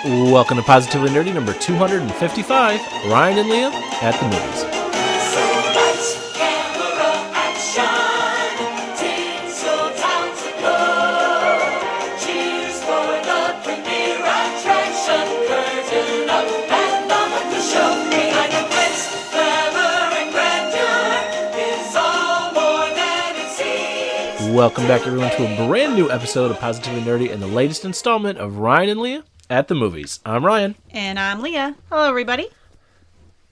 Welcome to Positively Nerdy number 255, Ryan and Leah at the movies. So lights, camera, action, tinsel towns ago. Cheers for the premiere attraction, curtain up and on with the show. Behind the glitz, glamour, and grandeur is all more than it seems. Welcome back, everyone, to a brand new episode of Positively Nerdy and the latest installment of Ryan and Leah at the movies. I'm Ryan. And I'm Leah. Hello, everybody.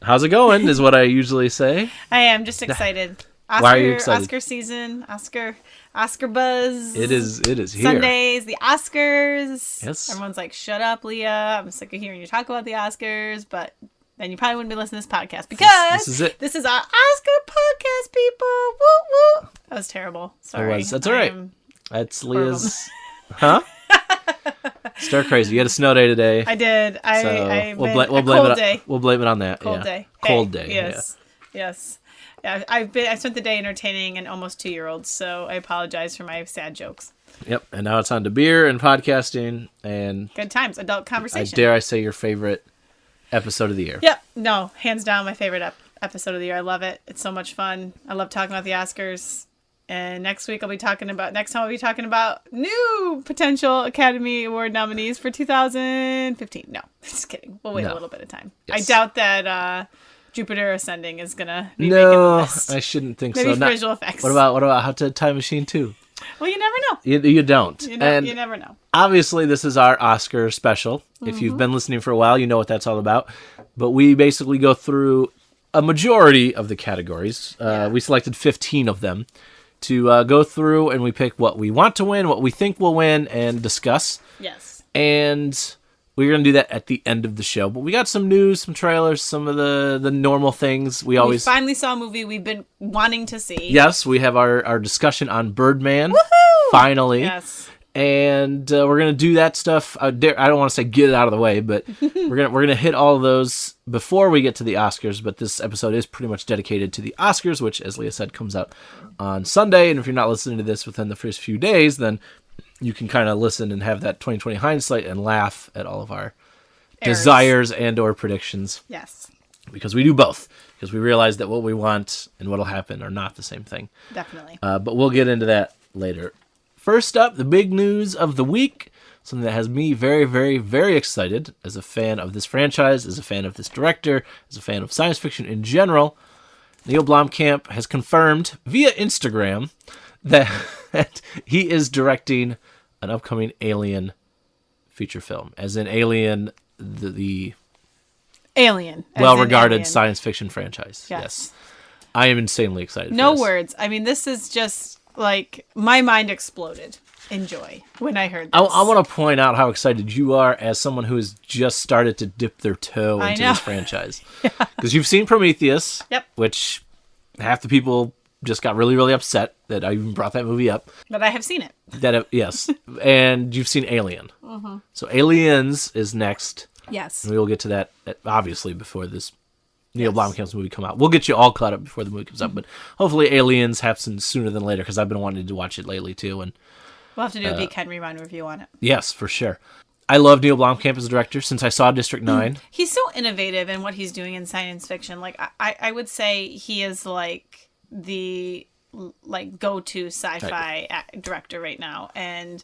How's it going, is what I usually say. I am just excited. Oscar, Why are you excited? Oscar season, Oscar buzz. It is here. Sundays, the Oscars. Yes. Everyone's like, shut up, Leah. I'm sick of hearing you talk about the Oscars, but then you probably wouldn't be listening to this podcast because This is it. This is our Oscar podcast, people. Woo, woo. That was terrible. Sorry. It was. That's all right. That's Leah's... Huh? Stir crazy. You had a snow day today. I did. We'll blame it on that. Cold yeah. day. Cold Hey, day. Yes. Yeah. Yes. Yeah, I spent the day entertaining an almost 2-year-old, so I apologize for my sad jokes. Yep. And now it's on to beer and podcasting and Good times, adult conversation. dare I say your favorite episode of the year. Yep. No, hands down, my favorite episode of the year. I love it. It's so much fun. I love talking about the Oscars. And next time I'll be talking about new potential Academy Award nominees for 2015. No, just kidding. We'll wait a little bit of time. Yes. I doubt that Jupiter Ascending is gonna be making the list. I shouldn't think Maybe so. for visual effects. What about Hot Tub Time Machine 2? Well, you never know. You don't. You And never know. obviously, this is our Oscar special. If you've been listening for a while, you know what that's all about. But we basically go through a majority of the categories. We selected 15 of them to go through, and we pick what we want to win, what we think will win, and discuss. Yes. And we're going to do that at the end of the show. But we got some news, some trailers, some of the normal things. We finally saw a movie we've been wanting to see. Yes, we have our discussion on Birdman. Woohoo! Finally. Yes. And we're going to do that stuff. I don't want to say get it out of the way, but we're gonna hit all of those before we get to the Oscars. But this episode is pretty much dedicated to the Oscars, which, as Leah said, comes out on Sunday. And if you're not listening to this within the first few days, then you can kind of listen and have that 2020 hindsight and laugh at all of our desires and or predictions. Yes. Because we do both. Because we realize that what we want and what'll happen are not the same thing. Definitely. But we'll get into that later. First up, the big news of the week, something that has me very, very, very excited as a fan of this franchise, as a fan of this director, as a fan of science fiction in general. Neill Blomkamp has confirmed via Instagram that he is directing an upcoming Alien feature film, as in Alien, the Alien. well-regarded science fiction franchise. Yes. I am insanely excited No for this. words. I mean, this is just like my mind exploded in joy when I heard this. I want to point out how excited you are as someone who has just started to dip their toe into this franchise. Because you've seen Prometheus, which half the people just got really, really upset that I even brought that movie up. But I have seen it. Yes. And you've seen Alien. So Aliens is next. Yes. And we will get to that, obviously, before this Neill Blomkamp's movie come out. We'll get you all caught up before the movie comes out, but hopefully Aliens happens sooner than later, because I've been wanting to watch it lately, too. And we'll have to do a Geek Henry Run review on it. yes, for sure. I love Neill Blomkamp as a director since I saw District 9. He's so innovative in what he's doing in science fiction. Like, I would say he is like the go-to sci-fi director right now. And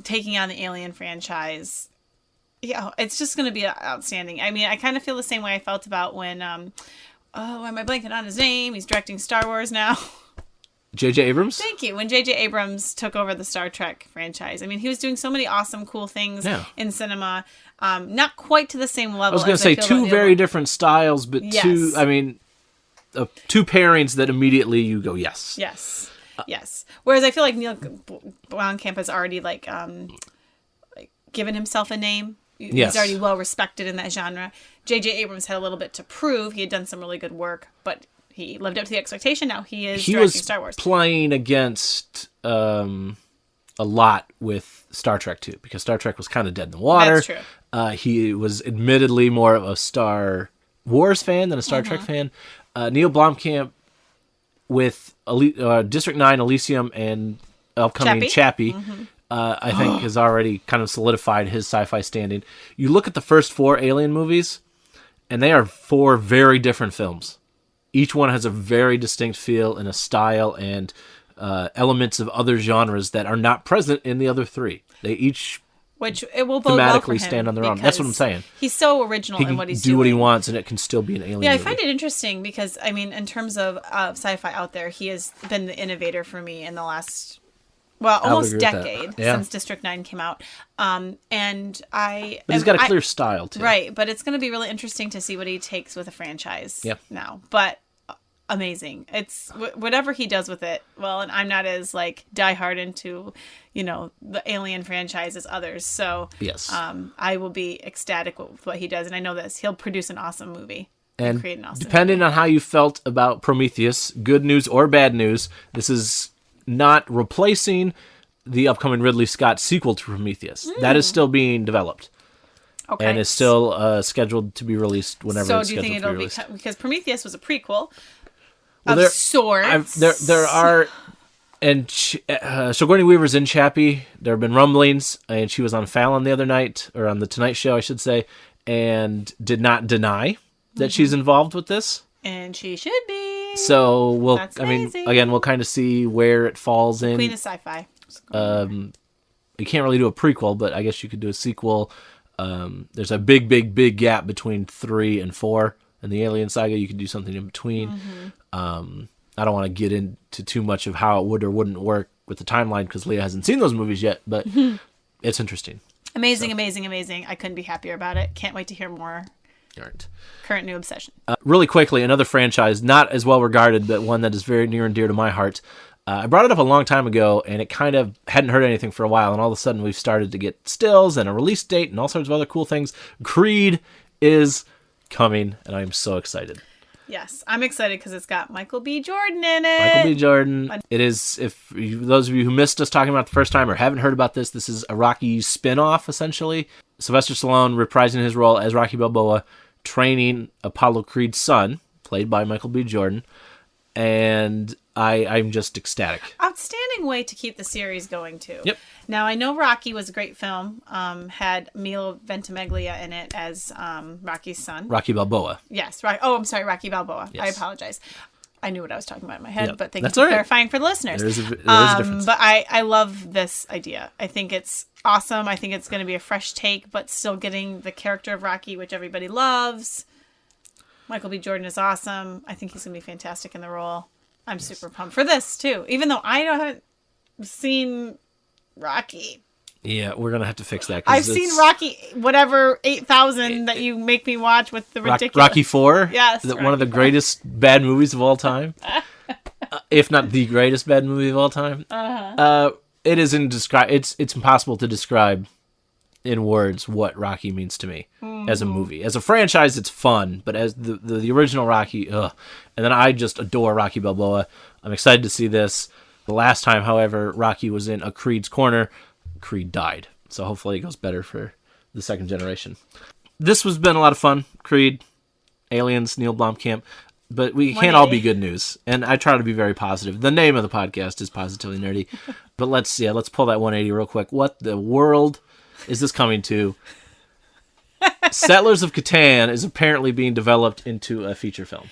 taking on the Alien franchise, yeah, it's just going to be outstanding. I mean, I kind of feel the same way I felt about when, am I blanking on his name? He's directing Star Wars now. J.J. Abrams? Thank you. When J.J. Abrams took over the Star Trek franchise. I mean, he was doing so many awesome, cool things in cinema. Not quite to the same level. I was going to say two very different styles, but two pairings that immediately you go, yes. Yes. Yes. Whereas I feel like Neill Blomkamp has already given himself a name. He's already well respected in that genre. J.J. Abrams had a little bit to prove. He had done some really good work, but he lived up to the expectation. Now he is directing Star Wars. He was playing against a lot with Star Trek, too, because Star Trek was kind of dead in the water. That's true. He was admittedly more of a Star Wars fan than a Star Trek fan. Neill Blomkamp with District 9, Elysium, and upcoming Chappie. I think has already kind of solidified his sci-fi standing. You look at the first 4 Alien movies, and they are 4 very different films. Each one has a very distinct feel and a style and elements of other genres that are not present in the other 3. They each Which it will bode well for him thematically stand on their own. That's what I'm saying. He's so original He in can what he's do doing. what he wants, and it can still be an Alien Yeah, I movie. find it interesting because, I mean, in terms of sci-fi out there, he has been the innovator for me in the last, almost agree with that. decade Yeah. since District 9 came out. And But he's got a clear style, too. Right, but it's going to be really interesting to see what he takes with a franchise now. But amazing. It's whatever he does with it. Well, and I'm not as like diehard into, the Alien franchise as others. So Yes. I will be ecstatic with what he does. And I know this. He'll produce an awesome movie. And create an awesome depending on how you felt about Prometheus, good news or bad news, this is not replacing the upcoming Ridley Scott sequel to Prometheus. That is still being developed. Okay. And is still scheduled to be released whenever So it's do you scheduled think to be it'll be released. because Prometheus was a prequel Well, of sorts? There are, and Sigourney Weaver's in Chappie. There have been rumblings, and she was on Fallon the other night, or on the Tonight Show, I should say, and did not deny that she's involved with this. And she should be. So That's amazing. again, we'll kind of see where it falls in. Queen of sci-fi. You can't really do a prequel, but I guess you could do a sequel. There's a big gap between 3 and 4 in the Alien saga. You could do something in between. I don't want to get into too much of how it would or wouldn't work with the timeline because Leah hasn't seen those movies yet, but it's interesting. Amazing. I couldn't be happier about it. Can't wait to hear more. All right. Current new obsession. Really quickly, another franchise, not as well regarded, but one that is very near and dear to my heart. I brought it up a long time ago, and it kind of hadn't heard anything for a while, and all of a sudden we've started to get stills and a release date and all sorts of other cool things. Creed is coming, and I'm so excited. Yes, I'm excited because it's got Michael B. Jordan in it. Michael B. Jordan. It is, those of you who missed us talking about it the first time or haven't heard about this is a Rocky spin-off, essentially. Sylvester Stallone reprising his role as Rocky Balboa, training Apollo Creed's son, played by Michael B. Jordan, and I'm just ecstatic. Outstanding way to keep the series going, too. Yep. Now, I know Rocky was a great film. Had Milo Ventimiglia in it as Rocky's son. Rocky Balboa. Yes. I'm sorry, Rocky Balboa. Yes. I apologize. I knew what I was talking about in my head, Yep. but thank That's you for all right. clarifying for the listeners. There is a difference. But I love this idea. I think it's awesome. I think it's going to be a fresh take, but still getting the character of Rocky, which everybody loves. Michael B. Jordan is awesome. I think he's going to be fantastic in the role. I'm super pumped for this, too. Even though I haven't seen Rocky. Yeah, we're going to have to fix that. 'Cause I've seen Rocky, whatever, 8,000 that you make me watch with the ridiculous... Rocky 4? Yes, One of Rocky the greatest bad movies of all time. If not the greatest bad movie of all time. It is it's impossible to describe in words what Rocky means to me as a movie. As a franchise, it's fun, but as the original Rocky, ugh. And then I just adore Rocky Balboa. I'm excited to see this. The last time, however, Rocky was in a Creed's corner, Creed died. So hopefully it goes better for the second generation. This has been a lot of fun. Creed, Aliens, Neill Blomkamp. But we can't all be good news. And I try to be very positive. The name of the podcast is Positively Nerdy. But let's pull that 180 real quick. What the world is this coming to? Settlers of Catan is apparently being developed into a feature film.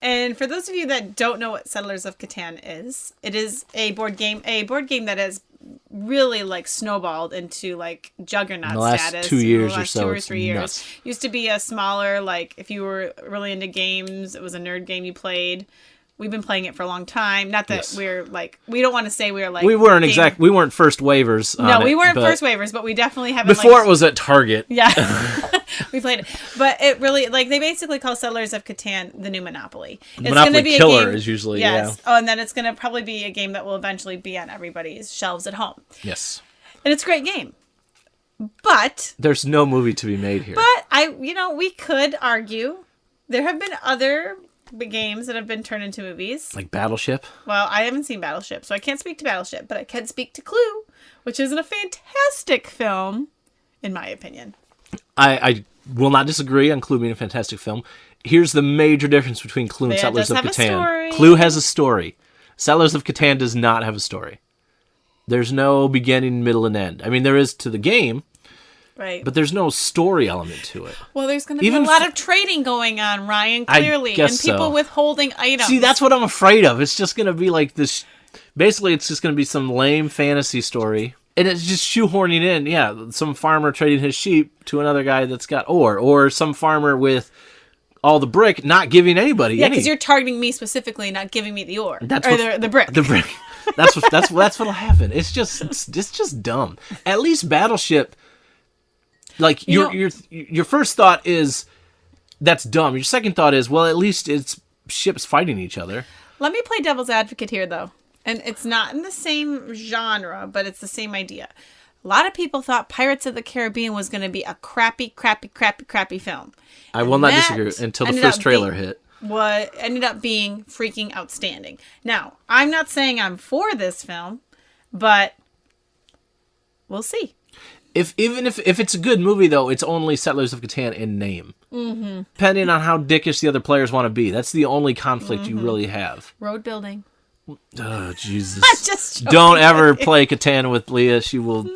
And for those of you that don't know what Settlers of Catan is, it is a board game that has really like snowballed into like juggernaut In the last status 2 years in the or last so, 2 or it's 3 years. nuts. Used to be a smaller, like if you were really into games, it was a nerd game you played. We've been playing it for a long time. Not that Yes. we're like, we don't want to say we're like... We weren't we weren't first waivers on No, it, we weren't but first waivers, but we definitely haven't... before it was at Target. Yeah, we played it. But it really, like, they basically call Settlers of Catan the new Monopoly. It's Monopoly gonna be Killer a game, is usually, yes. Oh, and then it's going to probably be a game that will eventually be on everybody's shelves at home. Yes. And it's a great game. But There's no movie to be made here. we could argue there have been other games that have been turned into movies. Like Battleship. Well, I haven't seen Battleship, so I can't speak to Battleship, but I can speak to Clue, which is a fantastic film, in my opinion. I will not disagree on Clue being a fantastic film. Here's the major difference between Clue and Yeah, it Settlers does of have a Catan. story. Clue has a story. Settlers of Catan does not have a story. There's no beginning, middle, and end. I mean, there is to the game, Right. but there's no story element to it. Well, there's going to be a lot of trading going on, Ryan, clearly. I guess and people so. withholding items. See, that's what I'm afraid of. It's just going to be like this. Basically, it's just going to be some lame fantasy story. And it's just shoehorning in, some farmer trading his sheep to another guy that's got ore. Or some farmer with all the brick not giving anybody any. because you're targeting me specifically, not giving me the ore. That's or what- the brick. The brick. That's what'll happen. It's just dumb. At least Battleship, like your first thought is that's dumb. Your second thought is, well, at least it's ships fighting each other. Let me play devil's advocate here, though. And it's not in the same genre, but it's the same idea. A lot of people thought Pirates of the Caribbean was going to be a crappy film. I will not disagree until the first trailer hit. What ended up being freaking outstanding. Now, I'm not saying I'm for this film, but we'll see. Even if it's a good movie, though, it's only Settlers of Catan in name. Mm-hmm. Depending on how dickish the other players want to be. That's the only conflict you really have. Road building. Oh, Jesus. I'm just joking. Don't ever play Catan with Leah. She will...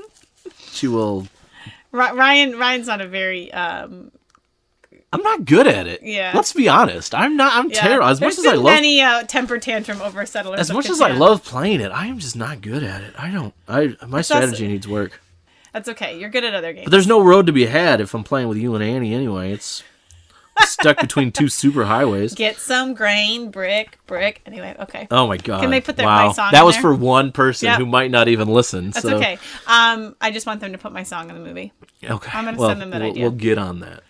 Ryan's not a very... I'm not good at it. Yeah. Let's be honest. I'm terrible. As much There's as I been love... many temper tantrum over Settlers As of much Catan. as I love playing it, I am just not good at it. My strategy needs work. That's okay. You're good at other games. But there's no road to be had if I'm playing with you and Annie anyway. It's stuck between two super highways. Get some grain, brick. Anyway, okay. Oh my god. Can they put wow. my song That in was there? for one person Yep. who might not even listen. That's so. okay. I just want them to put my song in the movie. Okay. I'm gonna well, send them that idea. We'll get on that.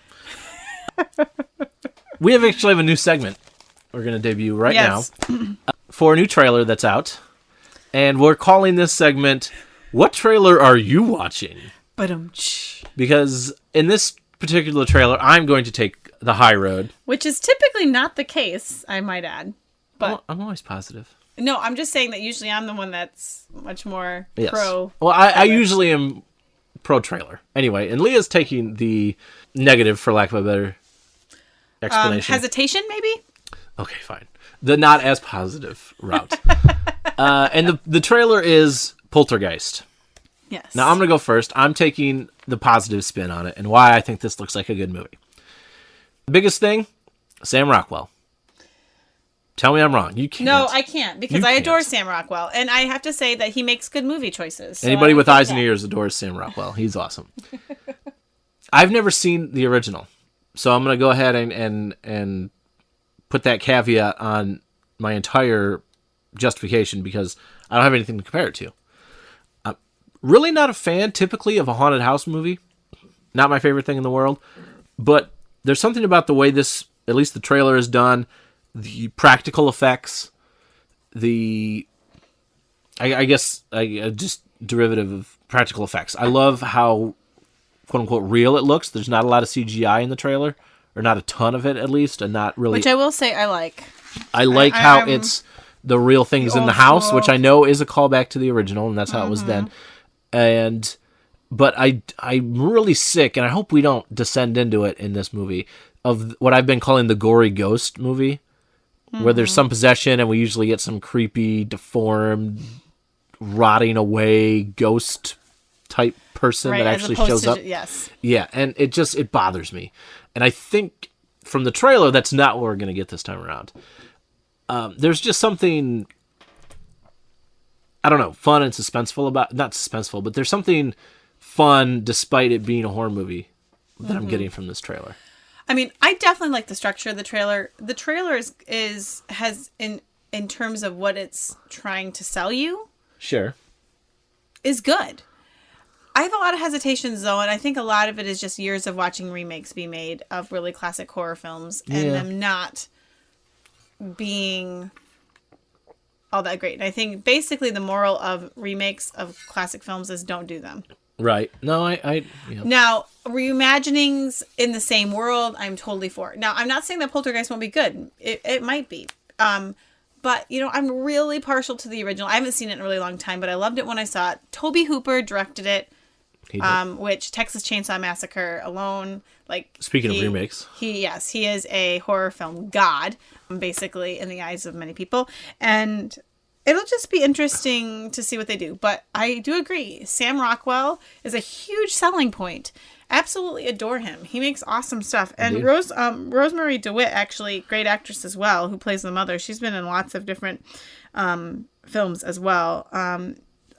We actually have a new segment we're going to debut right Yes. now for a new trailer that's out. And we're calling this segment, What Trailer Are You Watching? Because in this particular trailer, I'm going to take the high road. Which is typically not the case, I might add. But I'm always positive. no, I'm just saying that usually I'm the one that's much more Yes. pro. Well, I usually am pro trailer. Anyway, and Leah's taking the negative, for lack of a better explanation. Hesitation, maybe? Okay, fine. The not as positive route. And the trailer is Poltergeist. Yes. Now, I'm going to go first. I'm taking the positive spin on it and why I think this looks like a good movie. The biggest thing, Sam Rockwell. Tell me I'm wrong. You can't. No, I can't because You I adore can't. Sam Rockwell. And I have to say that he makes good movie choices. So Anybody I with think eyes and that- ears adores Sam Rockwell. He's awesome. I've never seen the original. So I'm going to go ahead and put that caveat on my entire justification because I don't have anything to compare it to. I'm really not a fan, typically, of a haunted house movie. Not my favorite thing in the world. But there's something about the way this, at least the trailer is done, the practical effects, I guess just derivative of practical effects. I love how, quote unquote, real it looks. There's not a lot of CGI in the trailer, or not a ton of it at least, and not really. Which I will say I like. I like how I'm- it's the real things in the old house, school. which I know is a callback to the original, and that's how it was then. But I'm really sick, and I hope we don't descend into it in this movie, of what I've been calling the gory ghost movie, where there's some possession, and we usually get some creepy, deformed, rotting away ghost type person Right, that as actually opposed shows to up. yes. Yeah, and it bothers me. And I think from the trailer, that's not what we're going to get this time around. There's just something, I don't know, fun and suspenseful about, not suspenseful, but there's something fun despite it being a horror movie that I'm getting from this trailer. I mean, I definitely like the structure of the trailer. The trailer has in terms of what it's trying to sell you Sure. is good. I have a lot of hesitations though, and I think a lot of it is just years of watching remakes be made of really classic horror films and Yeah. them not being all that great. And I think basically the moral of remakes of classic films is don't do them. Right. No, Now, reimaginings in the same world, I'm totally for. Now, I'm not saying that Poltergeist won't be good. It might be. But, I'm really partial to the original. I haven't seen it in a really long time, but I loved it when I saw it. Tobe Hooper directed it, he did. which Texas Chainsaw Massacre alone, Speaking of remakes. He is a horror film god, basically, in the eyes of many people. And it'll just be interesting to see what they do. But I do agree. Sam Rockwell is a huge selling point. Absolutely adore him. He makes awesome stuff. And Rosemary DeWitt, actually, great actress as well, who plays the mother. She's been in lots of different films as well.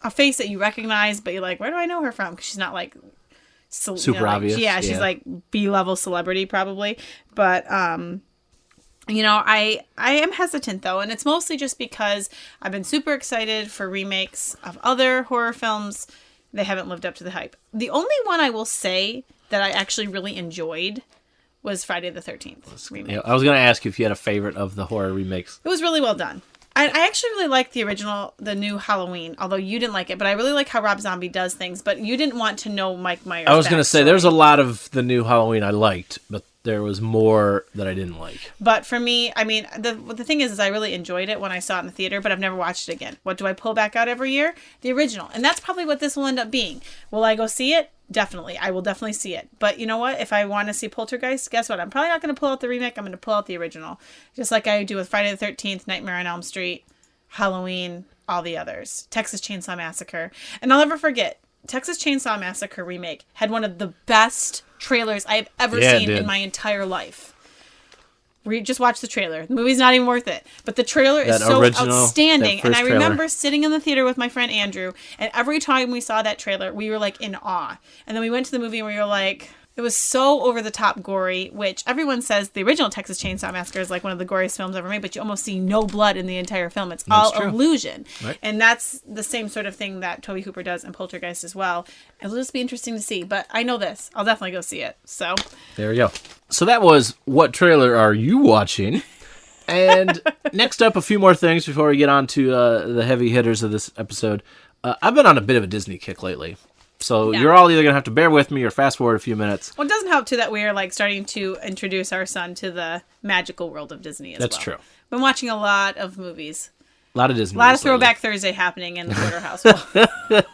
A face that you recognize, but you're like, where do I know her from? Because she's not like super obvious. Yeah, she's like B-level celebrity probably. But I am hesitant though, and it's mostly just because I've been super excited for remakes of other horror films. They haven't lived up to the hype. The only one I will say that I actually really enjoyed was Friday the 13th remake. Yeah, I was going to ask you if you had a favorite of the horror remakes. It was really well done. I actually really liked the original, the new Halloween, although you didn't like it, but I really like how Rob Zombie does things, but you didn't want to know Mike Myers' I was going to say, backstory. there's a lot of the new Halloween I liked, but there was more that I didn't like. But for me, I mean, the thing is I really enjoyed it when I saw it in the theater, but I've never watched it again. What do I pull back out every year? The original. And that's probably what this will end up being. Will I go see it? Definitely. I will definitely see it. But you know what? If I want to see Poltergeist, guess what? I'm probably not going to pull out the remake. I'm going to pull out the original. Just like I do with Friday the 13th, Nightmare on Elm Street, Halloween, all the others. Texas Chainsaw Massacre. And I'll never forget, Texas Chainsaw Massacre remake had one of the best trailers I have ever seen in my entire life. Just watch the trailer. The movie's not even worth it. But the trailer is so outstanding. And I remember sitting in the theater with my friend Andrew, and every time we saw that trailer, we were like in awe. And then we went to the movie and we were like, it was so over the top gory, which everyone says the original Texas Chainsaw Massacre is like one of the goriest films ever made, but you almost see no blood in the entire film. It's all illusion. Right. And that's the same sort of thing that Tobe Hooper does in Poltergeist as well. It'll just be interesting to see, but I know this. I'll definitely go see it. So there we go. So that was What Trailer Are You Watching? And next up, a few more things before we get on to the heavy hitters of this episode. I've been on a bit of a Disney kick lately. So you're all either going to have to bear with me or fast forward a few minutes. Well, it doesn't help, too, that we are like starting to introduce our son to the magical world of Disney as well. That's true. Been watching a lot of movies. A lot of Disney movies. A lot of Throwback Thursday happening in the Porter household.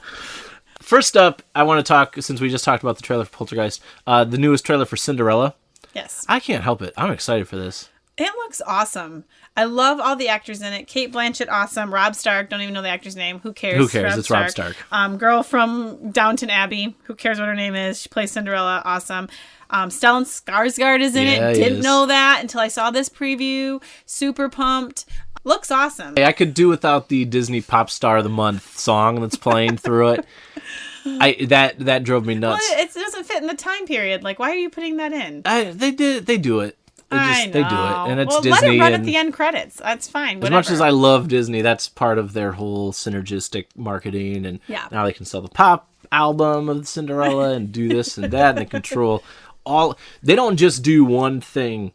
First up, I want to talk, since we just talked about the trailer for Poltergeist, the newest trailer for Cinderella. Yes. I can't help it. I'm excited for this. It looks awesome. I love all the actors in it. Cate Blanchett, awesome. Rob Stark, don't even know the actor's name. Who cares? Who cares? It's Rob Stark. Girl from Downton Abbey. Who cares what her name is? She plays Cinderella. Awesome. Stellan Skarsgård is in it. Didn't know that until I saw this preview. Super pumped. Looks awesome. Hey, I could do without the Disney Pop Star of the Month song that's playing through it. That drove me nuts. Well, it doesn't fit in the time period. Like, why are you putting that in? They do it. They do it, and it's Disney. Let it run at the end credits. That's fine. Whatever. As much as I love Disney, that's part of their whole synergistic marketing, and now they can sell the pop album of Cinderella and do this and that, and they control all. They don't just do one thing.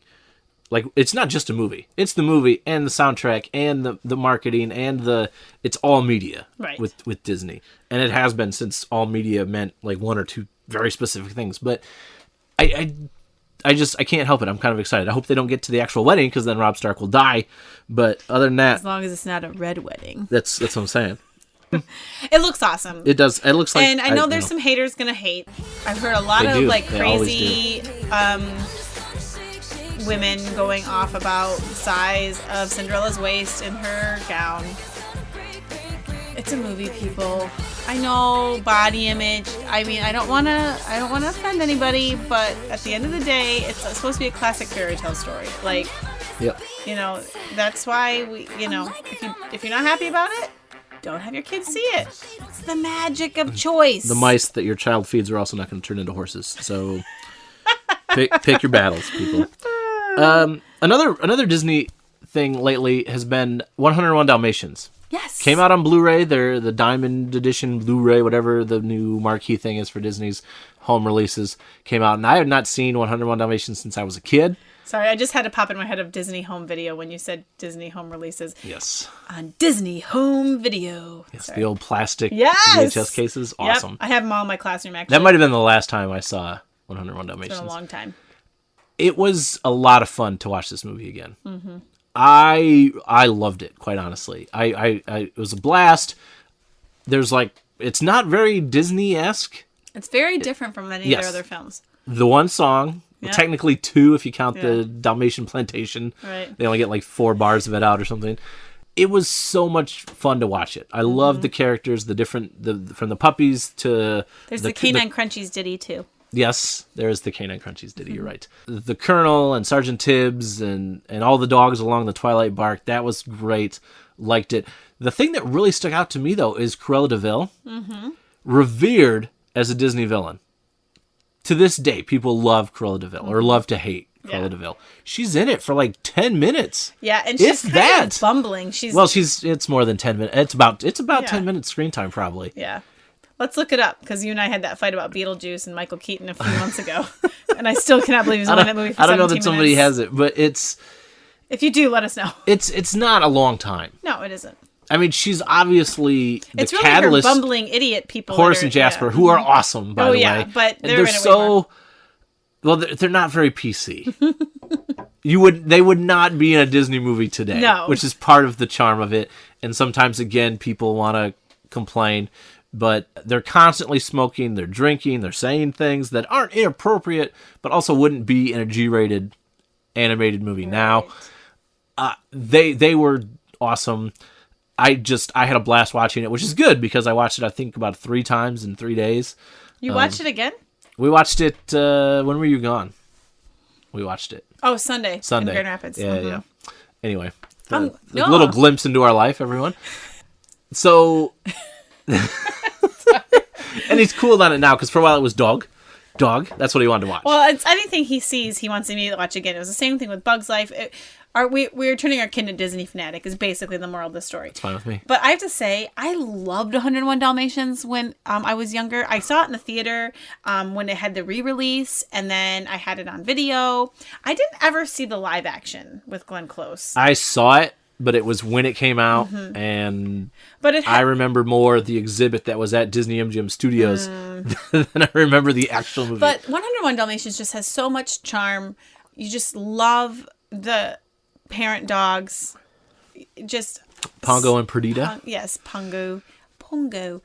Like, it's not just a movie. It's the movie and the soundtrack and the marketing and it's all media with Disney. And it has been since all media meant like one or two very specific things. But I can't help it. I'm kind of excited. I hope they don't get to the actual wedding, because then Rob Stark will die. But other than that, as long as it's not a red wedding. That's what I'm saying. It looks awesome. It does. It looks like. And I know there's some haters gonna hate. I've heard a lot of like crazy women going off about the size of Cinderella's waist in her gown. It's a movie, people. I know, body image. I mean, I don't want to offend anybody, but at the end of the day, it's supposed to be a classic fairy tale story. Like, that's why if you're not happy about it, don't have your kids see it. It's the magic of choice. The mice that your child feeds are also not going to turn into horses. So pick your battles, people. Another Disney thing lately has been 101 Dalmatians. Yes. Came out on Blu-ray. They're the Diamond Edition Blu-ray, whatever the new marquee thing is for Disney's home releases, came out. And I had not seen 101 Dalmatians since I was a kid. Sorry, I just had to pop in my head of Disney home video when you said Disney home releases. Yes. On Disney home video. Yes, the old plastic VHS cases. Awesome. Yep, I have them all in my classroom, actually. That might have been the last time I saw 101 Dalmatians. It's been a long time. It was a lot of fun to watch this movie again. Mm-hmm. I loved it, quite honestly. It was a blast. There's it's not very Disney-esque. It's very different from many of their other films. The one song, technically two if you count the Dalmatian Plantation. Right. They only get 4 bars of it out or something. it was so much fun to watch it. I love the characters, from the puppies to There's the Canine Crunchies ditty too. Yes, there's the Canine Crunchies ditty. You're right. The Colonel and Sergeant Tibbs and all the dogs along the Twilight Bark. That was great. Liked it. The thing that really stuck out to me though is Cruella de Vil, revered as a Disney villain. To this day, people love Cruella de Vil or love to hate Cruella de Vil. She's in it for like 10 minutes. Yeah, and she's kind of bumbling. It's more than 10 minutes. It's about 10 minutes screen time probably. Yeah. Let's look it up, because you and I had that fight about Beetlejuice and Michael Keaton a few months ago. And I still cannot believe he's in that movie for 17 minutes. I don't know that somebody has it, but it's... If you do, let us know. It's not a long time. No, it isn't. I mean, she's obviously the it's really catalyst. Her bumbling idiot people. Horace and Jasper, who are awesome, by the way. But they're so... Well, they're not very PC. They would not be in a Disney movie today. No. Which is part of the charm of it. And sometimes, again, people want to complain. But they're constantly smoking, they're drinking, they're saying things that aren't inappropriate, but also wouldn't be in a G-rated animated movie. Right. Now, they were awesome. I had a blast watching it, which is good because I watched it, I think, about 3 times in 3 days. You watched it again? We watched it, when were you gone? We watched it. Oh, Sunday. In Grand Rapids. Yeah. Anyway, a little glimpse into our life, everyone. So... And he's cool on it now because for a while it was dog. That's what he wanted to watch. Well, it's anything he sees, he wants me to watch again. It was the same thing with Bug's Life. We're turning our kid into Disney fanatic is basically the moral of the story. It's fine with me. But I have to say, I loved 101 Dalmatians when I was younger. I saw it in the theater when it had the re-release, and then I had it on video. I didn't ever see the live action with Glenn Close. I saw it, but it was when it came out, and I remember more the exhibit that was at Disney MGM Studios than I remember the actual movie. But 101 Dalmatians just has so much charm. You just love the parent dogs. Just Pongo and Perdita? Yes, Pongo.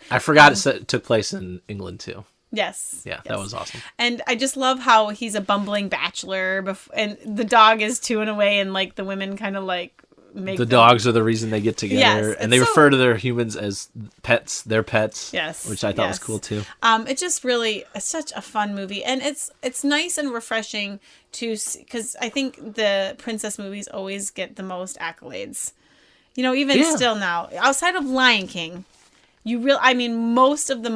I forgot it took place in England, too. Yes. Yeah, that was awesome. And I just love how he's a bumbling bachelor, and the dog is too in a way, and like the women kind of like make the dogs are the reason they get together, yes, and they refer to their humans as pets, their pets. Yes, which I thought was cool too. It's just really such a fun movie, and it's nice and refreshing to see, because I think the princess movies always get the most accolades. You know, even still now, outside of Lion King, most of the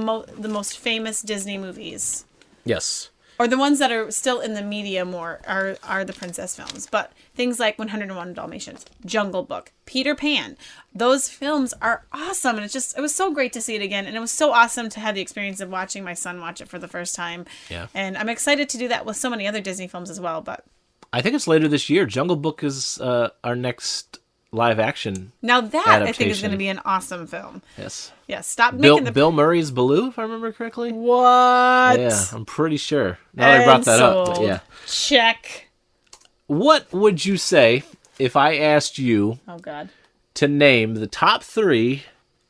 most famous Disney movies. Yes. Or the ones that are still in the media more are the princess films. But things like 101 Dalmatians, Jungle Book, Peter Pan, those films are awesome. And it was so great to see it again. And it was so awesome to have the experience of watching my son watch it for the first time. Yeah. And I'm excited to do that with so many other Disney films as well. But I think it's later this year. Jungle Book is our next live action. Now that adaptation. I think is going to be an awesome film. Yes. Yes. Stop Bill, making the Bill Murray's Baloo, if I remember correctly. What? Yeah, I'm pretty sure. Now that I brought that up, but yeah. Check. What would you say if I asked you to name the top 3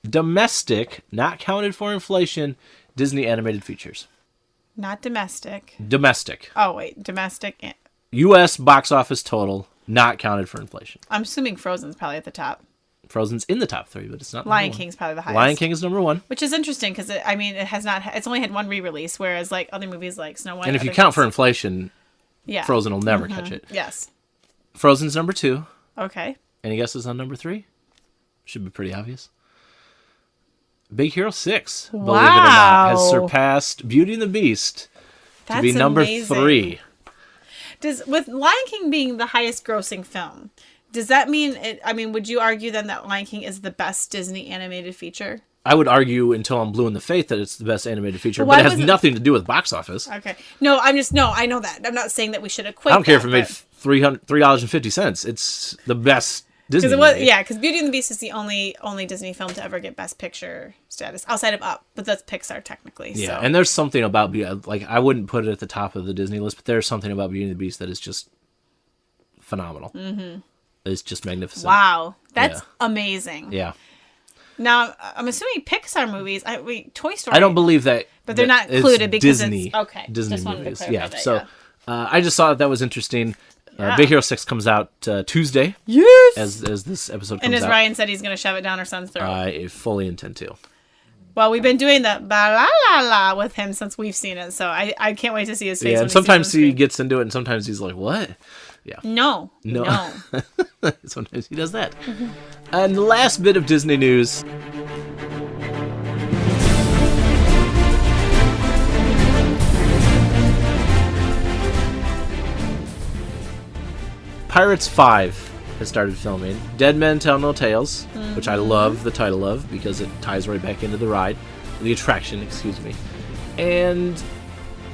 domestic, not counted for inflation, Disney animated features? Not domestic. Domestic. Oh, wait. Domestic. U.S. box office total, not counted for inflation. I'm assuming Frozen's probably at the top. Frozen's in the top 3, but it's not. Lion King's probably the highest. Lion King is number 1, which is interesting because it's only had one re-release, whereas like other movies like Snow White. And if you count for inflation, Frozen will never catch it. Yes. Frozen's number 2. Okay. Any guesses on number 3? Should be pretty obvious. Big Hero 6, believe it or not, has surpassed Beauty and the Beast to be number amazing. 3. With Lion King being the highest grossing film, does that mean would you argue then that Lion King is the best Disney animated feature? I would argue until I'm blue in the face that it's the best animated feature, but it has nothing to do with box office. Okay. No, I know that. I'm not saying that we should equate. I don't care if it made $3.50. It's the best Disney movie. Yeah, because Beauty and the Beast is the only Disney film to ever get Best Picture status outside of Up, but that's Pixar technically. Yeah, and there's something about I wouldn't put it at the top of the Disney list, but there's something about Beauty and the Beast that is just phenomenal. Mm-hmm. It's just magnificent. Wow, that's amazing. Yeah. Now I'm assuming Pixar movies. Toy Story. I don't believe that, but they're not included because Disney. It's okay. Disney just movies. To clarify that, So I just thought that was interesting. Yeah. Big Hero 6 comes out Tuesday. Yes. As this episode comes And as out. Ryan said, he's going to shove it down our son's throat. I fully intend to. Well, we've been doing the ba la la la with him since we've seen it, so I can't wait to see his face. Yeah, when and sometimes he he gets into it, and sometimes he's like, "What?" Yeah. No. Sometimes he does that. And the last bit of Disney news. Pirates 5 has started filming. Dead Men Tell No Tales, which I love the title of because it ties right back into the ride. The attraction, excuse me. And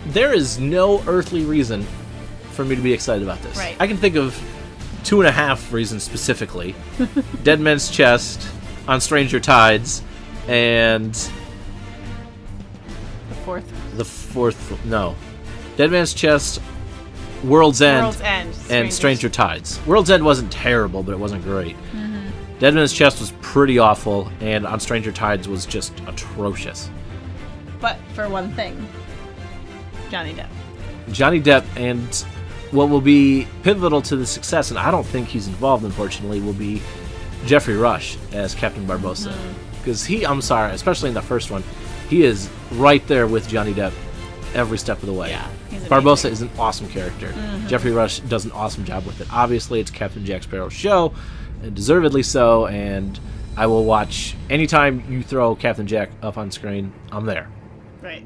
there is no earthly reason for me to be excited about this. Right. I can think of 2.5 reasons specifically. Dead Men's Chest, On Stranger Tides, and The fourth. no. Dead Man's Chest, World's End, World's End. and Stranger Tides. World's End wasn't terrible, but it wasn't great. Dead Man's Chest was pretty awful, and On Stranger Tides was just atrocious. But for one thing, Johnny Depp. Johnny Depp, and what will be pivotal to the success, and I don't think he's involved, unfortunately, will be Jeffrey Rush as Captain Barbossa. Because I'm sorry, especially in the first one, he is right there with Johnny Depp every step of the way. Yeah, he's Barbossa amazing. is an awesome character. Jeffrey Rush does an awesome job with it. Obviously, it's Captain Jack Sparrow's show, and deservedly so, and I will watch anytime you throw Captain Jack up on screen, I'm there. Right.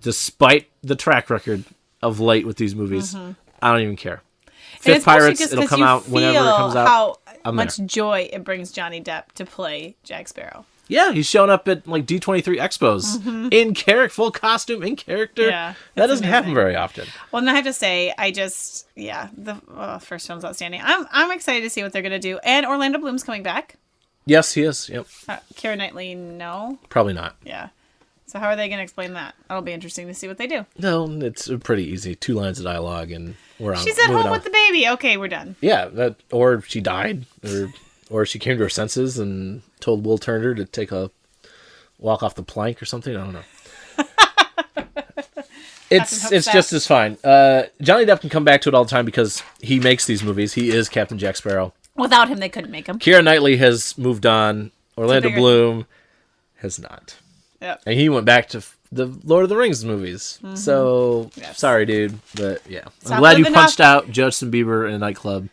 Despite the track record of late with these movies, I don't even care. And Fifth especially Pirates, just it'll 'cause come you out whenever it feel comes out. How I'm much there. joy it brings Johnny Depp to play Jack Sparrow. Yeah, he's showing up at like D23 expos in character, full costume, in character. Yeah, that it's doesn't happen amazing. very often. Well, and I have to say, the first film's outstanding. I'm excited to see what they're gonna do. And Orlando Bloom's coming back. Yes, he is. Yep, Keira Knightley, no. probably not. Yeah. So how are they gonna explain that? That'll be interesting to see what they do. No, it's pretty easy. 2 lines of dialogue, and we're on. She's at moving home on. with the baby. Okay, we're done. Yeah, or she died, or she came to her senses and told Will Turner to take a walk off the plank or something. I don't know. It's just as fine. Johnny Depp can come back to it all the time because he makes these movies. He is Captain Jack Sparrow. Without him, they couldn't make him. Keira Knightley has moved on. Orlando bigger- Bloom has not. Yep. And he went back to the Lord of the Rings movies. So, Yes. sorry, dude. But, yeah. I'm Stop glad you living punched out Justin Bieber in a nightclub.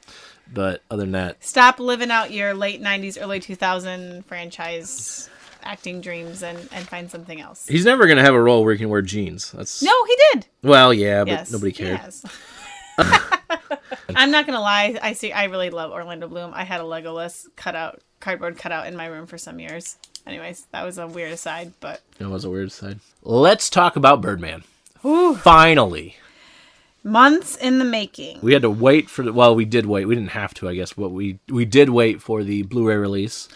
But other than that, Stop living out your late 90s, early 2000 franchise acting dreams and find something else. he's never going to have a role where he can wear jeans. That's No, he did. Well, yeah, but Yes. nobody cared. Yes. I'm not gonna lie. I really love Orlando Bloom. I had a Legolas cardboard cutout in my room for some years. Anyways, that was a weird aside, but That was a weird side. Let's talk about Birdman. Whew. Finally. months in the making. We had to wait for well, we did wait. We didn't have to, I guess, but we did wait for the Blu-ray release.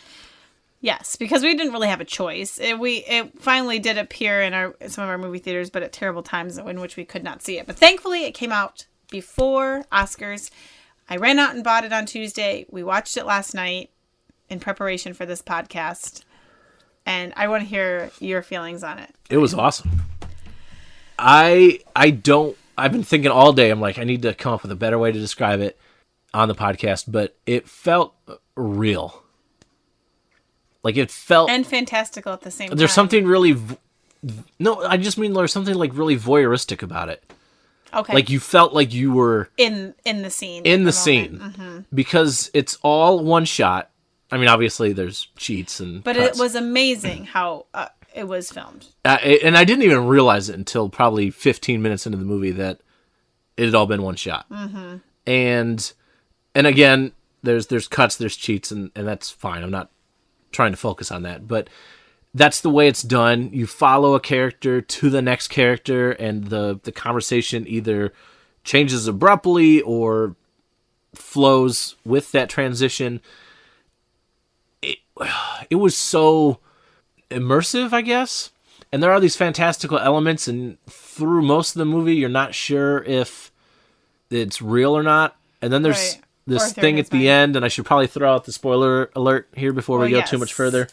Yes, because we didn't really have a choice. It finally did appear in some of our movie theaters, but at terrible times in which we could not see it. But thankfully, it came out before Oscars. I ran out and bought it on Tuesday. We watched it last night in preparation for this podcast, and I want to hear your feelings on it. It was awesome. I've been thinking all day. I'm like, I need to come up with a better way to describe it on the podcast, but it felt real. Like it felt And fantastical at the same time. there's something really no, I just mean there's something like really voyeuristic about it. Okay. Like you felt like you were in the scene. in at the moment. scene Mm-hmm. because it's all one shot. I mean, obviously there's cheats and But cuts. it was amazing how it was filmed. And I didn't even realize it until probably 15 minutes into the movie that it had all been one shot. Mm-hmm. And again, there's cuts, there's cheats, and that's fine. I'm not trying to focus on that, but that's the way it's done. You follow a character to the next character, and the conversation either changes abruptly or flows with that transition. It was so immersive, I guess. And there are these fantastical elements, and through most of the movie, you're not sure if it's real or not. And then there's Right. this Or thing at the mind. end, and I should probably throw out the spoiler alert here before we Oh, go yes. too much further.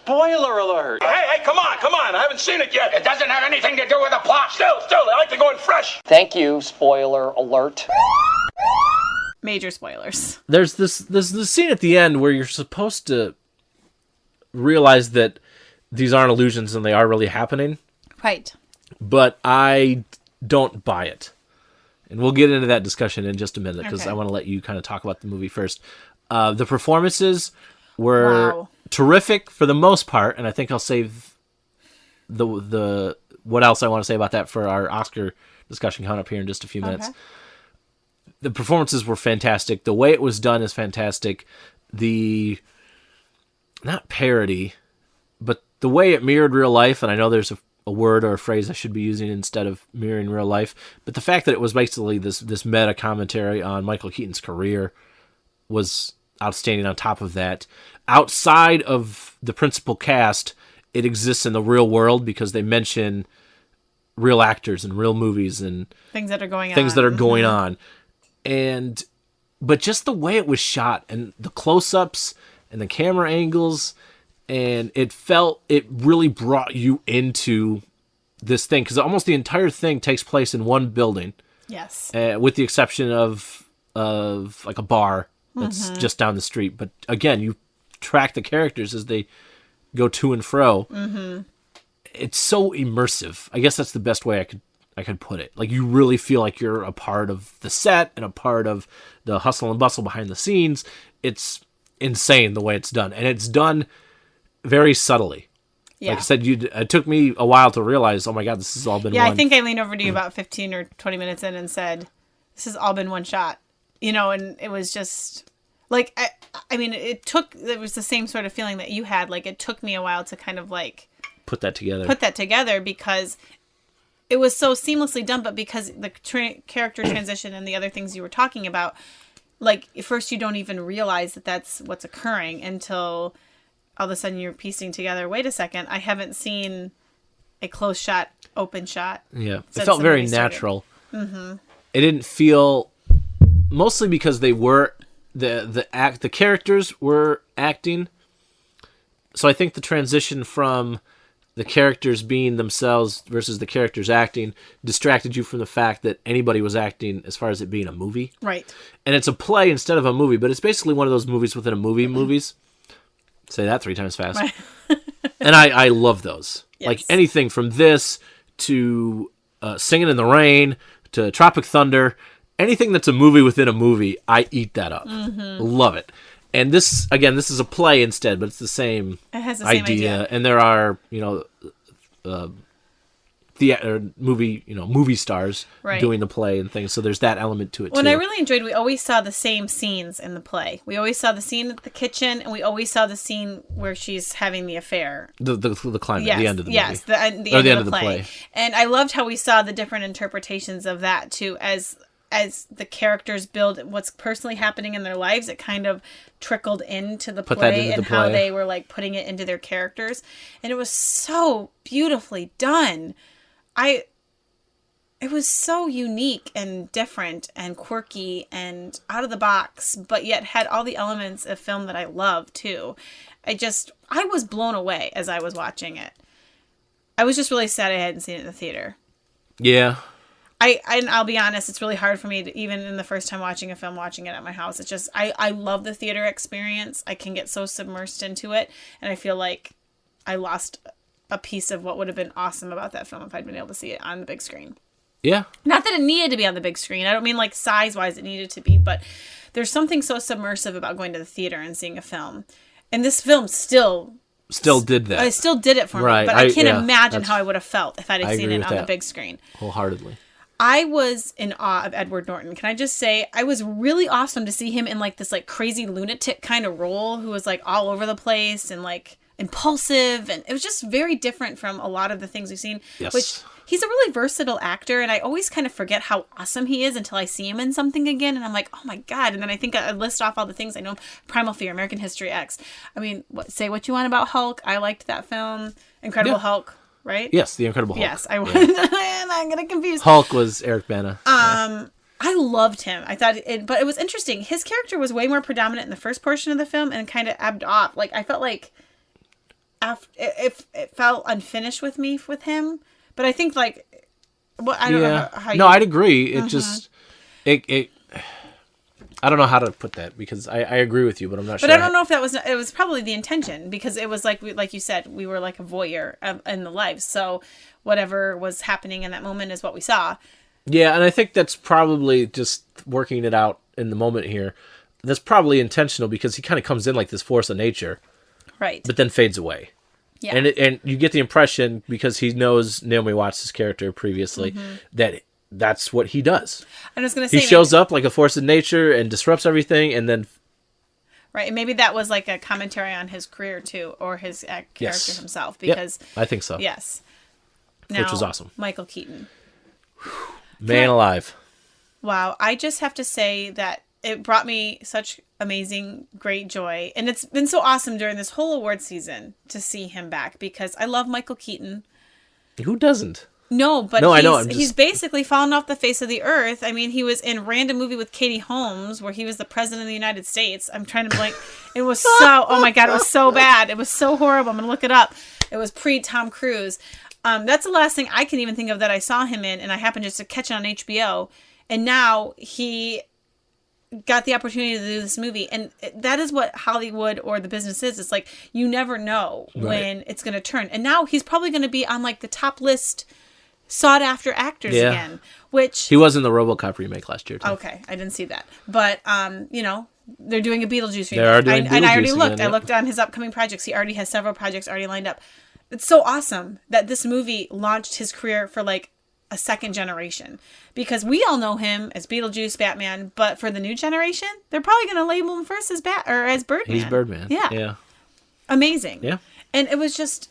Spoiler alert! Hey, come on. I haven't seen it yet. It doesn't have anything to do with the plot. Still, I like to go in fresh. Thank you, spoiler alert. Major spoilers. There's this scene at the end where you're supposed to realize that these aren't illusions and they are really happening, Right. but I don't buy it. And we'll get into that discussion in just a minute because Okay. I want to let you kind of talk about the movie first. The performances were Wow. terrific for the most part, and I think I'll save the what else I want to say about that for our Oscar discussion coming up here in just a few minutes. Okay. The performances were fantastic. The way it was done is fantastic. Not parody, but the way it mirrored real life, and I know there's a word or a phrase I should be using instead of mirroring real life, but the fact that it was basically this meta commentary on Michael Keaton's career was outstanding. On top of that, outside of the principal cast, it exists in the real world because they mention real actors and real movies and Things that are going on. things that are going on. But just the way it was shot and the close-ups and the camera angles, and it really brought you into this thing because almost the entire thing takes place in one building. Yes. With the exception of like a bar that's just down the street. But again, you track the characters as they go to and fro. Mm-hmm. It's so immersive. I guess that's the best way I could put it. Like, you really feel like you're a part of the set and a part of the hustle and bustle behind the scenes. It's insane the way it's done, and it's done very subtly. Yeah. Like I said, it took me a while to realize, oh my God, this has all been Yeah, one. I think I leaned over to you about 15 or 20 minutes in and said, this has all been one shot. And it was just like, I mean, it was the same sort of feeling that you had. Like, it took me a while to kind of like put that together because it was so seamlessly done, but because the character transition and the other things you were talking about, like, at first you don't even realize that that's what's occurring until all of a sudden you're piecing together, wait a second, I haven't seen a close shot, open shot. Yeah, it since felt the very movie started. natural. Mm-hmm. It didn't feel, mostly because they were the characters were acting. So I think the transition from the characters being themselves versus the characters acting distracted you from the fact that anybody was acting as far as it being a movie. Right. And it's a play instead of a movie, but it's basically one of those movies within a movie movies. Say that 3 times fast. Right. And I love those. Yes. Like anything from this to Singing in the Rain to Tropic Thunder, anything that's a movie within a movie, I eat that up. Mm-hmm. Love it. And this is a play instead, but it's the same, It has the same idea. And there are, movie stars Right. doing the play and things. So there's that element to it, What too. I really enjoyed, we always saw the same scenes in the play. We always saw the scene at the kitchen, and we always saw the scene where she's having the affair. The climate, Yes, the end of the yes, movie. the end of the play. And I loved how we saw the different interpretations of that too, as the characters build what's personally happening in their lives. It kind of trickled into the Put that play into and the how play. they were like putting it into their characters, and it was so beautifully done. It was so unique and different and quirky and out of the box, but yet had all the elements of film that I love too. I was blown away as I was watching it. I was just really sad I hadn't seen it in the theater. Yeah. And I'll be honest, it's really hard for me to, even in the first time watching a film, watching it at my house. It's just, I love the theater experience. I can get so submersed into it. And I feel like I lost a piece of what would have been awesome about that film if I'd been able to see it on the big screen. Yeah. Not that it needed to be on the big screen. I don't mean like size-wise it needed to be, but there's something so submersive about going to the theater and seeing a film. And this film still did that. I still did it for Right. me, but I can't imagine that's- how I would have felt if I'd I have seen agree it with on the that. big screen. Wholeheartedly. I was in awe of Edward Norton. Can I just say, I was really awesome to see him in like this like crazy lunatic kind of role who was like all over the place and like impulsive, and it was just very different from a lot of the things we've seen. Yes. Which he's a really versatile actor, and I always kind of forget how awesome he is until I see him in something again, and I'm like, oh my God. And then I think I list off all the things I know. Primal Fear, American History X. I mean, say what you want about Hulk. I liked that film. Incredible Yeah. Hulk, right? Yes, The Incredible Hulk. Yes, I was. I'm getting confused. Hulk was Eric Bana. I loved him. I thought but it was interesting. His character was way more predominant in the first portion of the film and kind of ebbed off. Like, I felt like it felt unfinished with me with him. But I think like, well, I don't know how No, you, I'd agree. It just it. I don't know how to put that because I agree with you, but I'm not sure. But I don't know if that was, it was probably the intention because it was like you said, we were like a voyeur in the lives. So whatever was happening in that moment is what we saw. Yeah, and I think that's probably just working it out in the moment here. That's probably intentional because he kind of comes in like this force of nature, Right. but then fades away. Yeah. And you get the impression because he knows Naomi Watts' character previously that that's what he does. I was going to say He shows up like a force of nature and disrupts everything, and then right, and maybe that was like a commentary on his career too, or his character himself. Because I think so. yes, Which was awesome. Michael Keaton. Man alive. Wow, I just have to say that it brought me such amazing, great joy, and it's been so awesome during this whole award season to see him back because I love Michael Keaton. Who doesn't? No, but No, he's, I know, he's basically fallen off the face of the earth. I mean, he was in Random Movie with Katie Holmes, where he was the president of the United States. I'm trying to blank. It was so, oh my God, it was so bad. It was so horrible. I'm going to look it up. It was pre-Tom Cruise. That's the last thing I can even think of that I saw him in, and I happened just to catch it on HBO. And now he got the opportunity to do this movie. And that is what Hollywood or the business is. It's like, you never know when it's going to turn. And now he's probably going to be on like the top list sought after actors again, which he was in the RoboCop remake last year too. okay, I didn't see that, but you know, they're doing a Beetlejuice remake. They are doing and I already Beetlejuice looked. again, I looked on his upcoming projects. He already has several projects already lined up. It's so awesome that this movie launched his career for like a second generation, because we all know him as Beetlejuice, Batman, but for the new generation, they're probably going to label him first as as Birdman. He's Birdman. Yeah. Amazing. Yeah. And it was just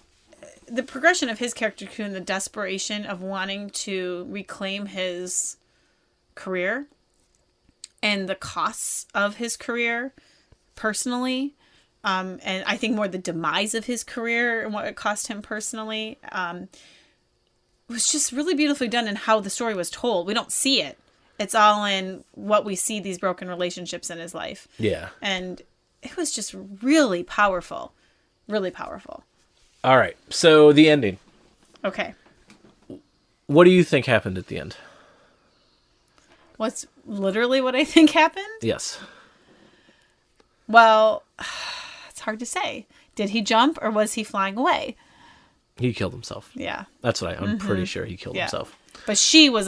the progression of his character too, and the desperation of wanting to reclaim his career and the costs of his career personally. And I think more the demise of his career and what it cost him personally. It was just really beautifully done in how the story was told. We don't see it. It's all in what we see these broken relationships in his life. Yeah. And it was just really powerful. Really powerful. All right. So the ending. Okay. What do you think happened at the end? What's literally what I think happened? Yes. Well, it's hard to say. Did he jump or was he flying away? He killed himself. Yeah. That's what I'm pretty sure he killed himself. But she was,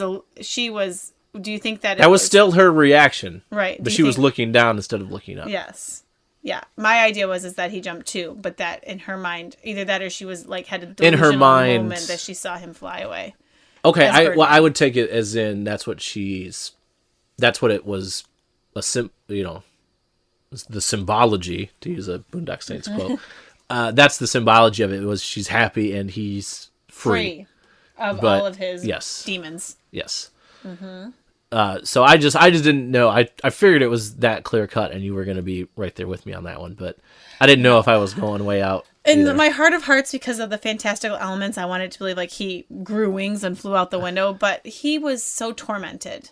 do you think that That was still her reaction. right? But she was looking down instead of looking up. Yes. Yeah. My idea is that he jumped too, but that in her mind, either that or she was like had a delusional moment that she saw him fly away. Okay, Birdman. I would take it as in that's what it was the symbology, to use a Boondock Saints quote. That's the symbology of it. It was she's happy and he's free of But, all of his yes. demons. Yes. So I just didn't know. I figured it was that clear cut, and you were going to be right there with me on that one, but I didn't know if I was going way out. In either. my heart of hearts, because of the fantastical elements, I wanted to believe like he grew wings and flew out the window, but he was so tormented.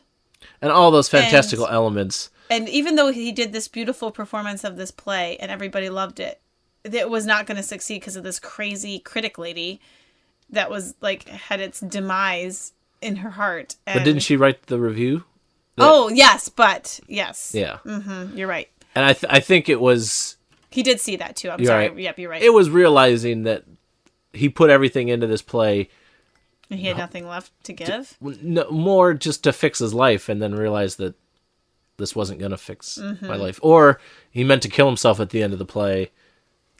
And all those fantastical elements. And even though he did this beautiful performance of this play and everybody loved it, it was not going to succeed because of this crazy critic lady that was like had its demise in her heart. And, But didn't she write the review? Oh, yes, but yes. Yeah. You're right. And I think it was... He did see that too. I'm You're sorry. right. Yep, you're right. It was realizing that he put everything into this play, And he had nothing left to give. more just to fix his life, and then realized that this wasn't going to fix my life. Or he meant to kill himself at the end of the play,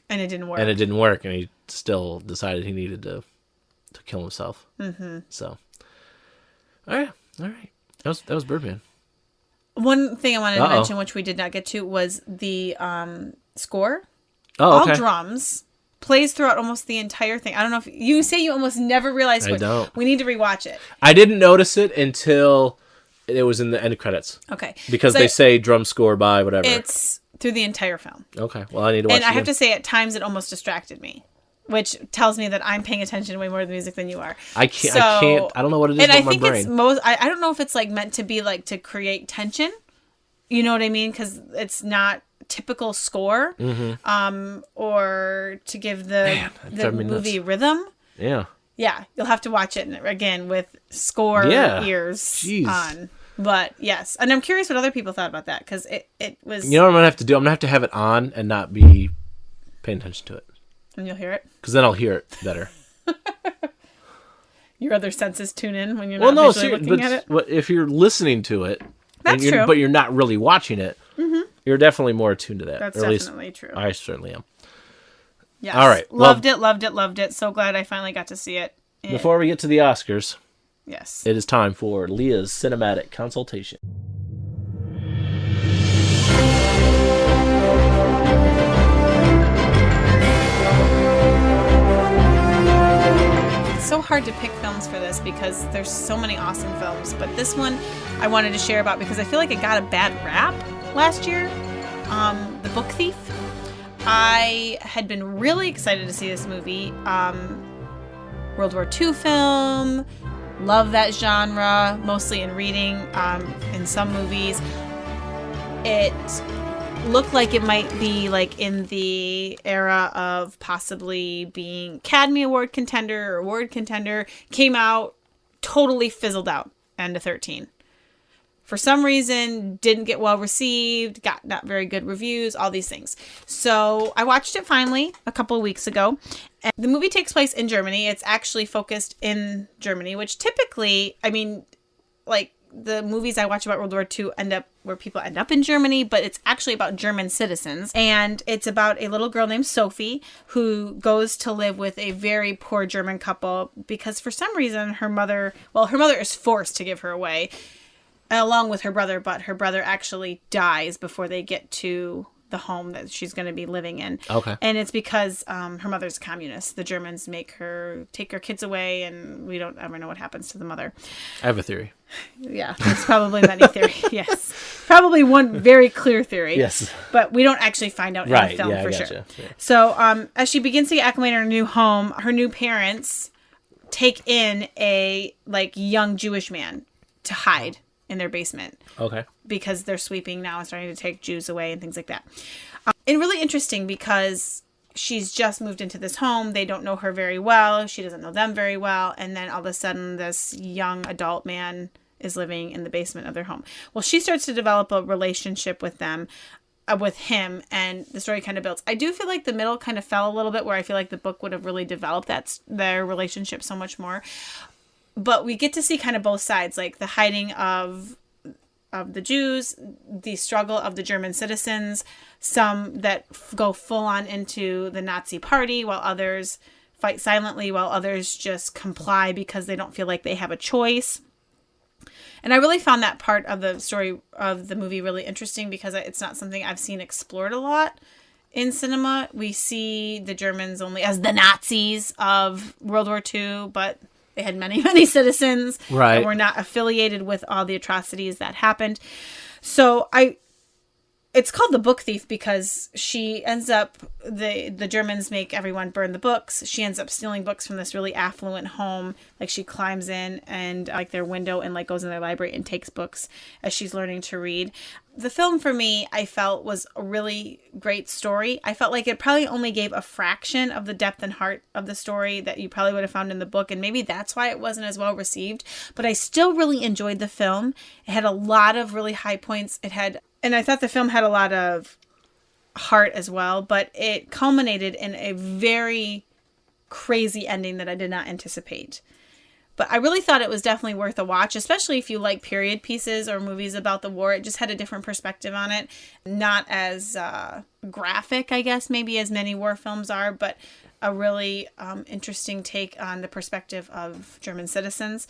And it didn't work. and it didn't work, and he still decided he needed to kill himself. So, all right. That was Birdman. One thing I wanted to mention, which we did not get to, was the score. Oh, okay. All drums. Plays throughout almost the entire thing. I don't know if you say you almost never realized. I don't. We need to rewatch it. I didn't notice it until it was in the end credits. Okay. Because So they say drum score by whatever. it's through the entire film. Okay. Well, I need to watch And it I have again. to say, at times, it almost distracted me, which tells me that I'm paying attention way more to the music than you are. I can't. I don't know what it is And about I my think brain. it's I don't know if it's like meant to be like to create tension. You know what I mean? Because it's not typical score, or to give the movie rhythm. Yeah. Yeah, you'll have to watch it again with score ears Jeez. on. But yes, and I'm curious what other people thought about that, because it was... You know what I'm going to have to do? I'm going to have it on and not be paying attention to it. And you'll hear it? Because then I'll hear it better. Your other senses tune in when you're not visually looking at it? If you're listening to it, That's true. But you're not really watching it, you're definitely more attuned to that. That's or at least definitely true. I certainly am. Yes. All right. Loved it. So glad I finally got to see it. Before we get to the Oscars, yes, it is time for Leah's cinematic consultation. It's so hard to pick films for this because there's so many awesome films, but this one I wanted to share about because I feel like it got a bad rap last year. The Book Thief. I had been really excited to see this movie. World War II film. Love that genre, mostly in reading, in some movies. It looked like it might be like in the era of possibly being Academy Award contender or award contender. Came out, totally fizzled out, end of 13. For some reason, didn't get well received, got not very good reviews, all these things. So I watched it finally a couple of weeks ago. And the movie takes place in Germany. It's actually focused in Germany, which typically, I mean, like the movies I watch about World War II where people end up in Germany, but it's actually about German citizens. And it's about a little girl named Sophie who goes to live with a very poor German couple because for some reason her mother is forced to give her away along with her brother, but her brother actually dies before they get to the home that she's going to be living in. Okay. And it's because her mother's a communist. The Germans take her kids away, and we don't ever know what happens to the mother. I have a theory. Yeah, there's probably many theories. Yes. Probably one very clear theory. Yes. But we don't actually find out in the film for sure. Yeah. So as she begins to get acclimated in her new home, her new parents take in a young Jewish man to hide in their basement. Okay. Because they're sweeping now and starting to take Jews away and things like that. And really interesting because she's just moved into this home. They don't know her very well. She doesn't know them very well. And then all of a sudden this young adult man is living in the basement of their home. Well, she starts to develop a relationship with them, with him, and the story kind of builds. I do feel like the middle kind of fell a little bit where I feel like the book would have really developed their relationship so much more. But we get to see kind of both sides, like the hiding of the Jews, the struggle of the German citizens, some that go full on into the Nazi party while others fight silently, while others just comply because they don't feel like they have a choice. And I really found that part of the story of the movie really interesting because it's not something I've seen explored a lot in cinema. We see the Germans only as the Nazis of World War II, but they had many, many citizens that were not affiliated with all the atrocities that happened. So it's called The Book Thief because she ends up, the Germans make everyone burn the books. She ends up stealing books from this really affluent home. Like she climbs in and their window and goes in their library and takes books as she's learning to read. The film for me, I felt was a really great story. I felt like it probably only gave a fraction of the depth and heart of the story that you probably would have found in the book. And maybe that's why it wasn't as well received. But I still really enjoyed the film. It had a lot of really high points. And I thought the film had a lot of heart as well, but it culminated in a very crazy ending that I did not anticipate. But I really thought it was definitely worth a watch, especially if you like period pieces or movies about the war. It just had a different perspective on it. Not as graphic, I guess, maybe as many war films are, but a really interesting take on the perspective of German citizens.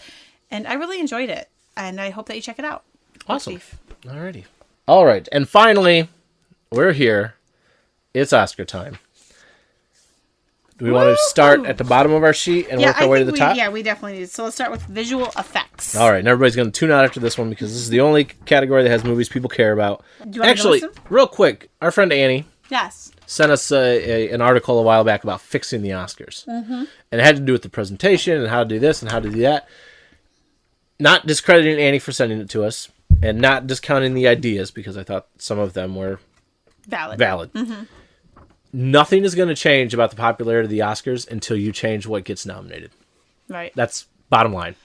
And I really enjoyed it, and I hope that you check it out. Awesome. Alrighty. All right, and finally, we're here. It's Oscar time. Do we want to start at the bottom of our sheet and work our way to the top? Yeah, we definitely need. So let's start with visual effects. All right, and everybody's going to tune out after this one because this is the only category that has movies people care about. Actually, real quick, our friend Annie sent us an article a while back about fixing the Oscars. Mm-hmm. And it had to do with the presentation and how to do this and how to do that. Not discrediting Annie for sending it to us. And not discounting the ideas, because I thought some of them were valid. Nothing is going to change about the popularity of the Oscars until you change what gets nominated. Right. That's bottom line.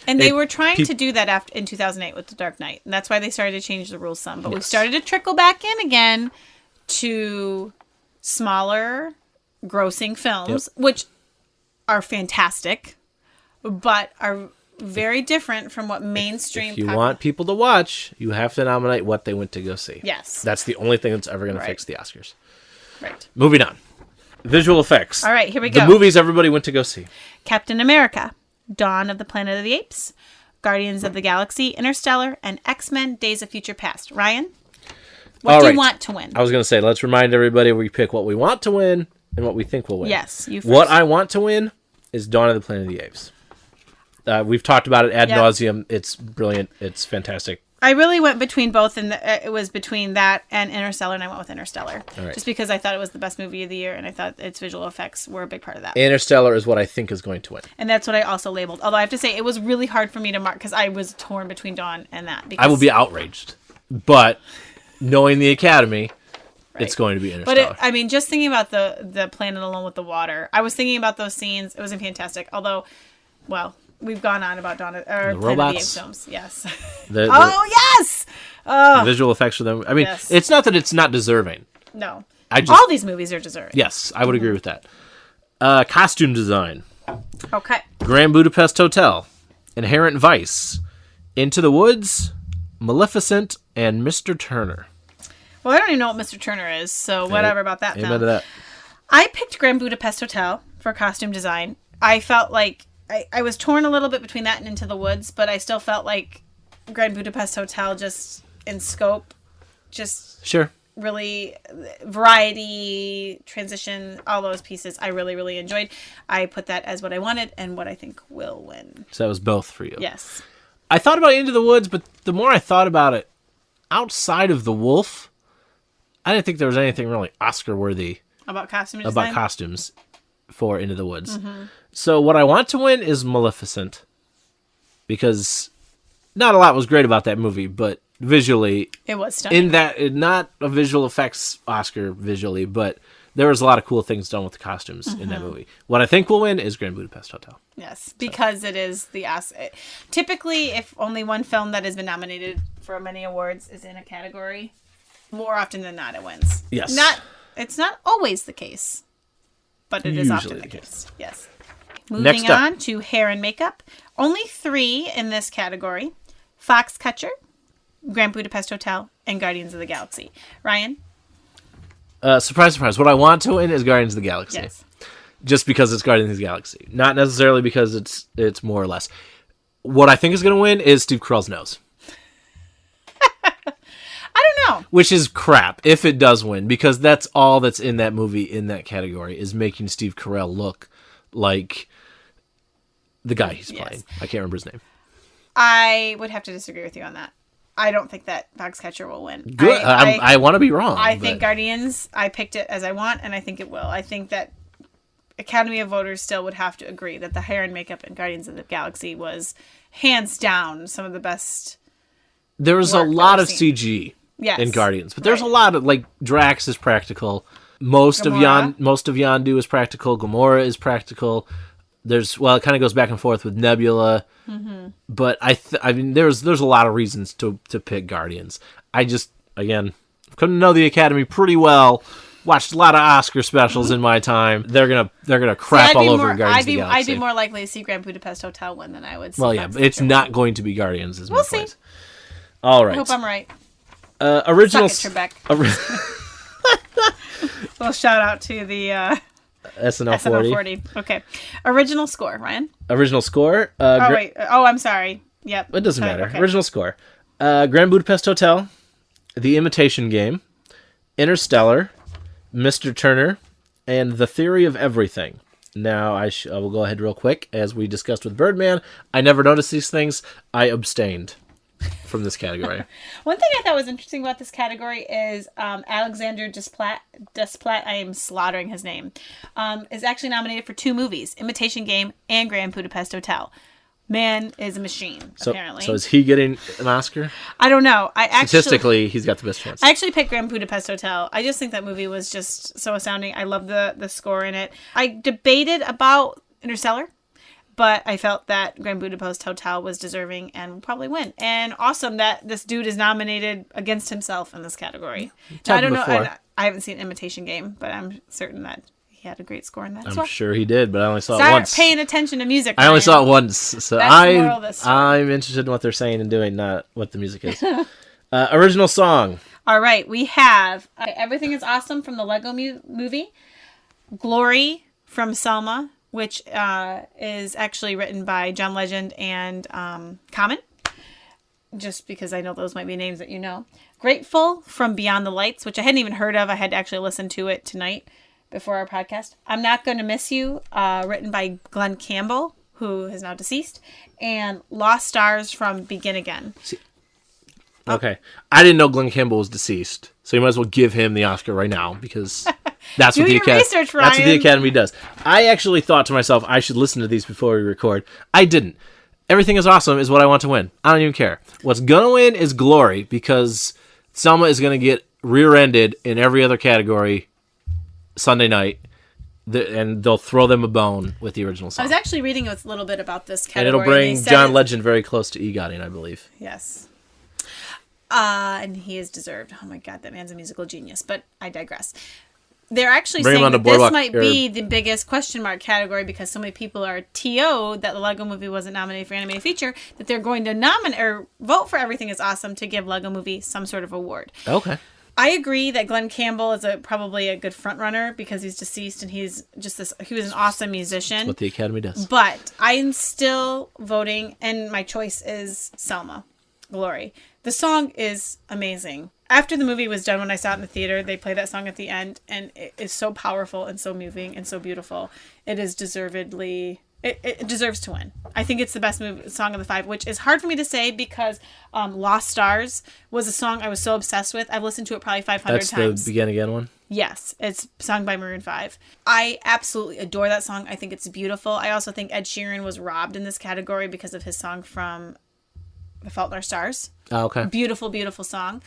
And they were trying to do that in 2008 with The Dark Knight. And that's why they started to change the rules some. But we've started to trickle back in again to smaller grossing films, which are fantastic, but are very different from what mainstream... If you want people to watch, you have to nominate what they went to go see. Yes. That's the only thing that's ever going to fix the Oscars. Right. Moving on. Visual effects. All right, here we go. The movies everybody went to go see. Captain America, Dawn of the Planet of the Apes, Guardians of the Galaxy, Interstellar, and X-Men Days of Future Past. Ryan, what do you want to win? I was going to say, let's remind everybody we pick what we want to win and what we think will win. Yes, you first. What I want to win is Dawn of the Planet of the Apes. We've talked about it ad nauseum. It's brilliant. It's fantastic. I really went between both, and it was between that and Interstellar, and I went with Interstellar. All right. Just because I thought it was the best movie of the year, and I thought its visual effects were a big part of that. Interstellar is what I think is going to win. And that's what I also labeled. Although I have to say, it was really hard for me to mark, because I was torn between Dawn and that. Because I will be outraged. But knowing the Academy, it's going to be Interstellar. But just thinking about the planet alone with the water, I was thinking about those scenes. It wasn't fantastic. Although, well, we've gone on about Planet of the Apes films. Yes. Yes! The visual effects for them. It's not that it's not deserving. No. All these movies are deserving. Yes, I would agree with that. Costume design. Okay. Grand Budapest Hotel. Inherent Vice. Into the Woods. Maleficent. And Mr. Turner. Well, I don't even know what Mr. Turner is, so whatever about that film. Amen to that. I picked Grand Budapest Hotel for costume design. I felt like I was torn a little bit between that and Into the Woods, but I still felt like Grand Budapest Hotel, just in scope, really variety, transition, all those pieces I really, really enjoyed. I put that as what I wanted and what I think will win. So that was both for you. Yes. I thought about Into the Woods, but the more I thought about it, outside of The Wolf, I didn't think there was anything really Oscar-worthy about costume design? About costumes for Into the Woods. So what I want to win is Maleficent, because not a lot was great about that movie, but visually it was stunning. Not a visual effects Oscar visually, but there was a lot of cool things done with the costumes in that movie. What I think will win is Grand Budapest Hotel. Yes, because it is the Oscar. Typically, if only one film that has been nominated for many awards is in a category, more often than not it wins. Yes. It's not always the case, but it is often the case. Yes. Next Moving up. on to hair and makeup. Only 3 in this category. Foxcatcher, Grand Budapest Hotel, and Guardians of the Galaxy. Ryan? Surprise, surprise. What I want to win is Guardians of the Galaxy. Yes. Just because it's Guardians of the Galaxy. Not necessarily because it's more or less. What I think is going to win is Steve Carell's nose. I don't know. Which is crap if it does win, because that's all that's in that movie in that category is making Steve Carell look like the guy he's playing. I can't remember his name. I would have to disagree with you on that. I don't think that Foxcatcher will win. Good. I want to be wrong. I think Guardians, I picked it as I want, and I think it will. I think that Academy of Voters still would have to agree that the hair and makeup in Guardians of the Galaxy was hands down some of the best. There was a lot of CG in Guardians, but there's a lot of, like, Drax is practical. Most of Yondu is practical. Gamora is practical. It kind of goes back and forth with Nebula. But I mean, there's a lot of reasons to pick Guardians. I just, again, couldn't know the Academy pretty well. Watched a lot of Oscar specials in my time. They're gonna crap all over Guardians of the Galaxy. I'd be more likely to see Grand Budapest Hotel win than I would see. Well, yeah, but it's not going to be Guardians. We'll see. All right. I hope I'm right. Original. Suck it, Trebek. Well, shout out to the SNL 40. Okay. Original score, Ryan. Original score. Wait. Oh, I'm sorry. Yep. It doesn't matter. Okay. Original score. Grand Budapest Hotel, The Imitation Game, Interstellar, Mr. Turner, and The Theory of Everything. Now, I will go ahead real quick. As we discussed with Birdman, I never noticed these things. I abstained from this category. One thing I thought was interesting about this category is Alexander Desplat, I am slaughtering his name, is actually nominated for 2 movies, Imitation Game and Grand Budapest Hotel. Man is a machine, apparently. So is he getting an Oscar? I don't know. Statistically, he's got the best chance. I actually picked Grand Budapest Hotel. I just think that movie was just so astounding. I love the score in it. I debated about Interstellar, but I felt that Grand Budapest Hotel was deserving and will probably win. And awesome that this dude is nominated against himself in this category. Now, I don't know. I haven't seen Imitation Game, but I'm certain that he had a great score in that as well. I'm sure he did, but I only saw it Start once. paying attention to music. I only Ryan. saw it once, so That's the moral of this story. I'm interested in what they're saying and doing, not what the music is. Original song. All right, we have Everything is Awesome from the Lego movie, Glory from Selma, which is actually written by John Legend and Common, just because I know those might be names that you know. Grateful from Beyond the Lights, which I hadn't even heard of. I had to actually listen to it tonight before our podcast. I'm Not Gonna Miss You, written by Glenn Campbell, who is now deceased, and Lost Stars from Begin Again. Okay. I didn't know Glenn Campbell was deceased, so you might as well give him the Oscar right now, because that's what the research, That's what the Ryan. Academy does. I actually thought to myself, I should listen to these before we record. I didn't. Everything is Awesome is what I want to win. I don't even care. What's gonna win is Glory, because Selma is gonna get rear-ended in every other category Sunday night, and they'll throw them a bone with the original song. I was actually reading a little bit about this and category. it'll bring they said John Legend very close to EGOTing, I believe. Yes. And he is deserved. Oh my God, that man's a musical genius. But I digress. They're actually Bring him saying on to that this Boardwalk- might be the biggest question mark category because so many people are TO'd that the Lego Movie wasn't nominated for animated feature, that they're going to nominate or vote for Everything is Awesome to give Lego Movie some sort of award. Okay. I agree that Glenn Campbell is probably a good front runner because he's deceased and he's just he was an awesome musician. What the Academy does. But I'm still voting, and my choice is Selma, Glory. The song is amazing. After the movie was done, when I saw it in the theater, they played that song at the end, and it is so powerful and so moving and so beautiful. It is deservedly... It deserves to win. I think it's the best song of the 5, which is hard for me to say because Lost Stars was a song I was so obsessed with. I've listened to it probably 500 times. That's the Begin Again one? Yes, it's sung by Maroon 5. I absolutely adore that song. I think it's beautiful. I also think Ed Sheeran was robbed in this category because of his song from The Fault in Our Stars. Oh, okay. Beautiful, beautiful song.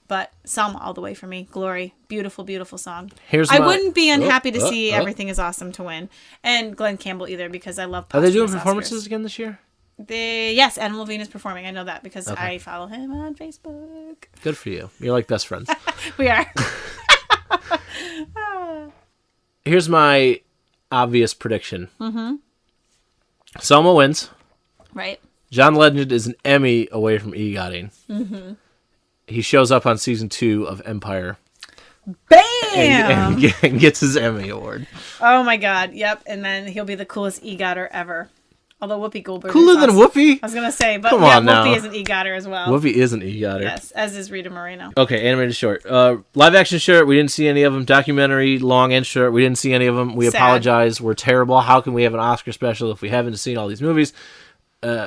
But Selma all the way for me. Glory. Beautiful, beautiful song. I wouldn't be unhappy to see Everything is Awesome to win. And Glenn Campbell either because I love Are they doing posthumous performances Oscars. again this year? Yes, Adam Levine is performing. I know that because I follow him on Facebook. Good for you. You're like best friends. We are. Here's my obvious prediction. Selma wins. Right. John Legend is an Emmy away from EGOTing. He shows up on season 2 of Empire Bam! and gets his Emmy award. Oh my God. Yep. And then he'll be the coolest EGOTer ever. Although Whoopi Goldberg Cooler is than awesome. Whoopi? I was going to say, but Come yeah, on now. Whoopi is an EGOTer as well. Whoopi is an EGOTer. Yes, as is Rita Moreno. Okay, animated short. Live action short, we didn't see any of them. Documentary, long and short, we didn't see any of them. We Sad. apologize. We're terrible. How can we have an Oscar special if we haven't seen all these movies?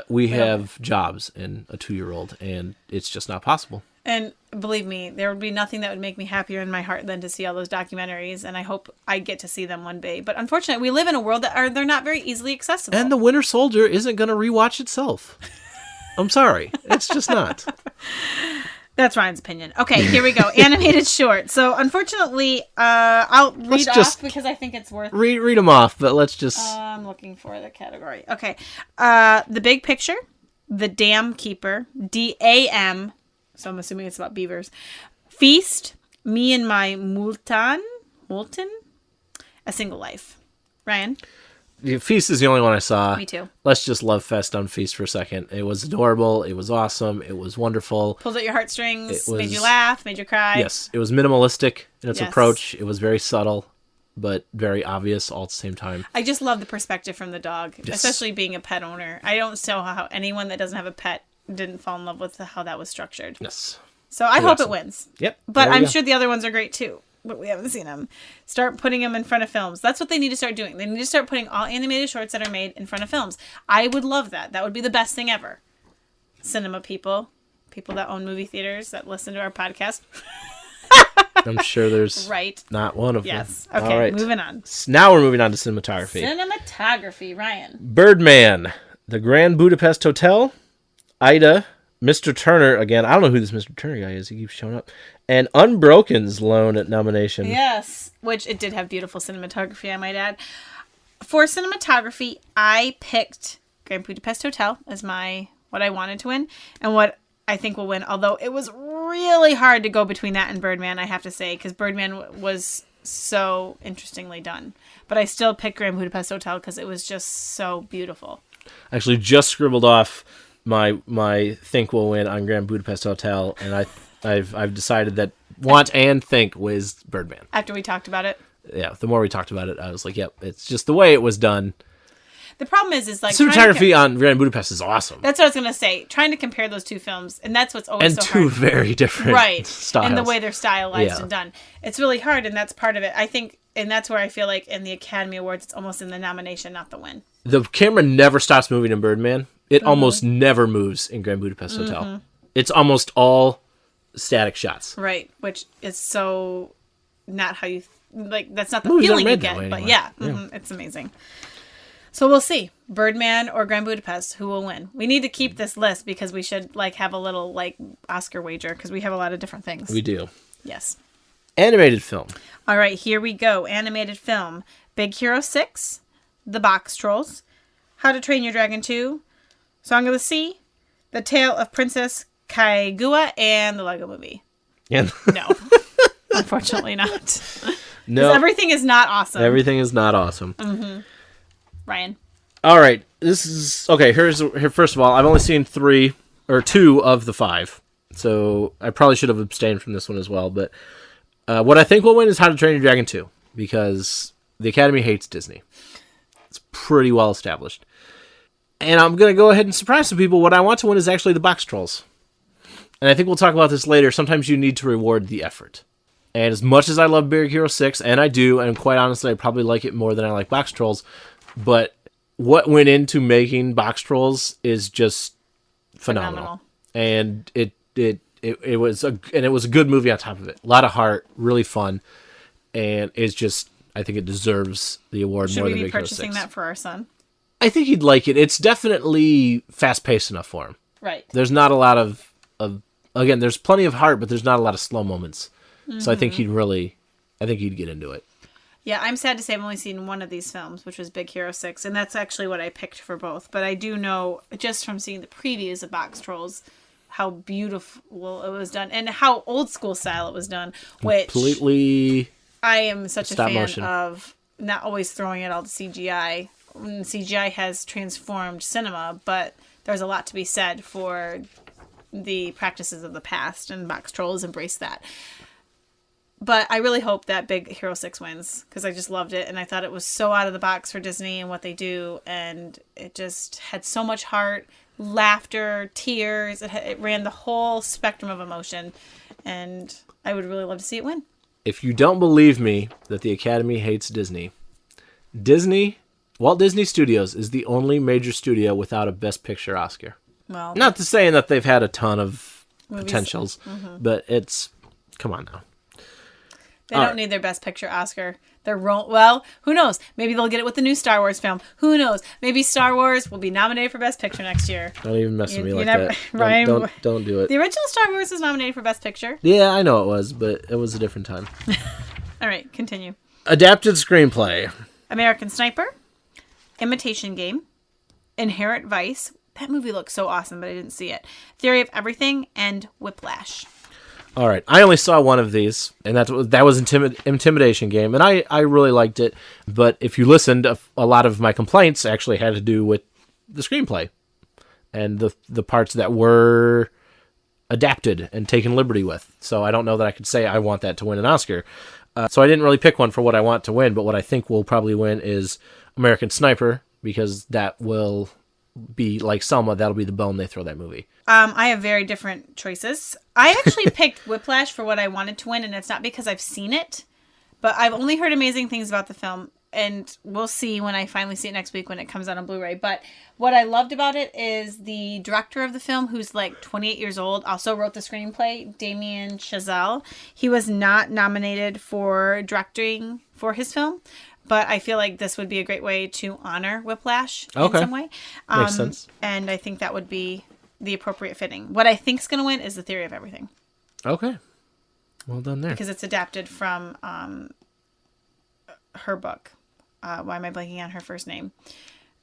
We have jobs and a 2-year-old, and it's just not possible. And believe me, there would be nothing that would make me happier in my heart than to see all those documentaries, and I hope I get to see them one day. But unfortunately, we live in a world they're not very easily accessible. And The Winter Soldier isn't going to rewatch itself. I'm sorry. It's just not. That's Ryan's opinion. Okay, here we go. Animated short. So unfortunately, I'll read off because I think it's worth. Read them off, but let's just. I'm looking for the category. Okay, The Big Picture, The Dam Keeper, DAM. So I'm assuming it's about beavers. Feast, Me and My Moulton, A Single Life. Ryan? Feast is the only one I saw. Me too. Let's just love Fest on Feast for a second. It was adorable. It was awesome. It was wonderful. Pulled at your heartstrings, It was- made you laugh, made you cry. Yes, it was minimalistic in its Yes. approach. It was very subtle, but very obvious all at the same time. I just love the perspective from the dog, Yes. especially being a pet owner. I don't see how anyone that doesn't have a pet didn't fall in love with how that was structured. Yes. So I hope awesome. it wins. Yep. But there we I'm go. sure the other ones are great too. But we haven't seen them. Start putting them in front of films. That's what they need to start doing. They need to start putting all animated shorts that are made in front of films. I would love that. That would be the best thing ever. Cinema people that own movie theaters that listen to our podcast. I'm sure there's Right. not one of Yes. them. Okay, All right. moving on. Now we're moving on to cinematography. Cinematography, Ryan. Birdman. The Grand Budapest Hotel, Ida, Mr. Turner, again, I don't know who this Mr. Turner guy is. He keeps showing up. And Unbroken's lone at nomination. Yes, which it did have beautiful cinematography, I might add. For cinematography, I picked Grand Budapest Hotel as what I wanted to win and what I think will win. Although it was really hard to go between that and Birdman, I have to say, because Birdman was so interestingly done. But I still picked Grand Budapest Hotel because it was just so beautiful. I actually just scribbled off my think will win on Grand Budapest Hotel, and I've decided that want and think was Birdman. After we talked about it. Yeah, the more we talked about it, I was like, yep, it's just the way it was done. The problem is like cinematography on Grand Budapest is awesome. That's what I was gonna say. Trying to compare those two films, and that's what's always and so two hard. Very different styles. And the way they're stylized and done, it's really hard, and that's part of it. I think, and that's where I feel like in the Academy Awards, it's almost in the nomination, not the win. The camera never stops moving in Birdman. It almost never moves in Grand Budapest Hotel. It's almost all static shots. Right, which is so not how you like. That's not the Movies feeling aren't you made that get, way but anyway. it's amazing. So we'll see, Birdman or Grand Budapest, who will win. We need to keep this list because we should have a little Oscar wager because we have a lot of different things. We do. Yes. Animated film. All right, here we go. Animated film: Big Hero 6, The Box Trolls, How to Train Your Dragon 2, Song of the Sea, The Tale of Princess Kaguya, and the Lego Movie. Yeah. No, unfortunately not. No, everything is not awesome. Everything is not awesome. Ryan. All right, this is okay. Here, first of all, I've only seen 2 of the 5, so I probably should have abstained from this one as well. But what I think will win is How to Train Your Dragon 2 because the Academy hates Disney. It's pretty well established, and I'm gonna go ahead and surprise some people. What I want to win is actually the Box Trolls, and I think we'll talk about this later. Sometimes you need to reward the effort. And as much as I love Big Hero 6, and I do, and quite honestly, I probably like it more than I like Box Trolls. But what went into making Box Trolls is just phenomenal. And it was a good movie on top of it. A lot of heart, really fun, and it's just I think it deserves the award Should more we than be Big Hero purchasing 6. that for our son? I think he'd like it. It's definitely fast paced enough for him. Right. There's not a lot of again. There's plenty of heart, but there's not a lot of slow moments. So I think he'd get into it. Yeah, I'm sad to say I've only seen one of these films, which was Big Hero 6, and that's actually what I picked for both. But I do know, just from seeing the previews of Box Trolls, how beautiful it was done, and how old school style it was done, which Completely I am such a stop fan motion. of, not always throwing it all to CGI. CGI has transformed cinema, but there's a lot to be said for the practices of the past, and Box Trolls embrace that. But I really hope that Big Hero 6 wins because I just loved it. And I thought it was so out of the box for Disney and what they do. And it just had so much heart, laughter, tears. It ran the whole spectrum of emotion. And I would really love to see it win. If you don't believe me that the Academy hates Disney, Walt Disney Studios is the only major studio without a Best Picture Oscar. Well, Not to say that they've had a ton of Movies. potentials, but come on now. They don't need their Best Picture Oscar. Well, who knows? Maybe they'll get it with the new Star Wars film. Who knows? Maybe Star Wars will be nominated for Best Picture next year. Don't even mess with me you like never- that. Ryan, Don't do it. The original Star Wars was nominated for Best Picture. Yeah, I know it was, but it was a different time. All right, continue. Adapted screenplay. American Sniper, Imitation Game, Inherent Vice. That movie looks so awesome, but I didn't see it. Theory of Everything, and Whiplash. All right, I only saw one of these, and that was Intimidation Game, and I really liked it. But if you listened, a lot of my complaints actually had to do with the screenplay and the parts that were adapted and taken liberty with. So I don't know that I could say I want that to win an Oscar. So I didn't really pick one for what I want to win, but what I think will probably win is American Sniper, because that will be like Selma. That'll be the bone they throw that movie. I have very different choices. I actually picked Whiplash for what I wanted to win, and it's not because I've seen it, but I've only heard amazing things about the film, and we'll see when I finally see it next week when it comes out on Blu-ray. But what I loved about it is the director of the film, who's like 28 years old, also wrote the screenplay, Damien Chazelle. He was not nominated for directing for his film, But I feel like this would be a great way to honor Whiplash in Okay. some way. Makes sense. And I think that would be the appropriate fitting. What I think's going to win is The Theory of Everything. Okay. Well done there. Because it's adapted from her book. Why am I blanking on her first name?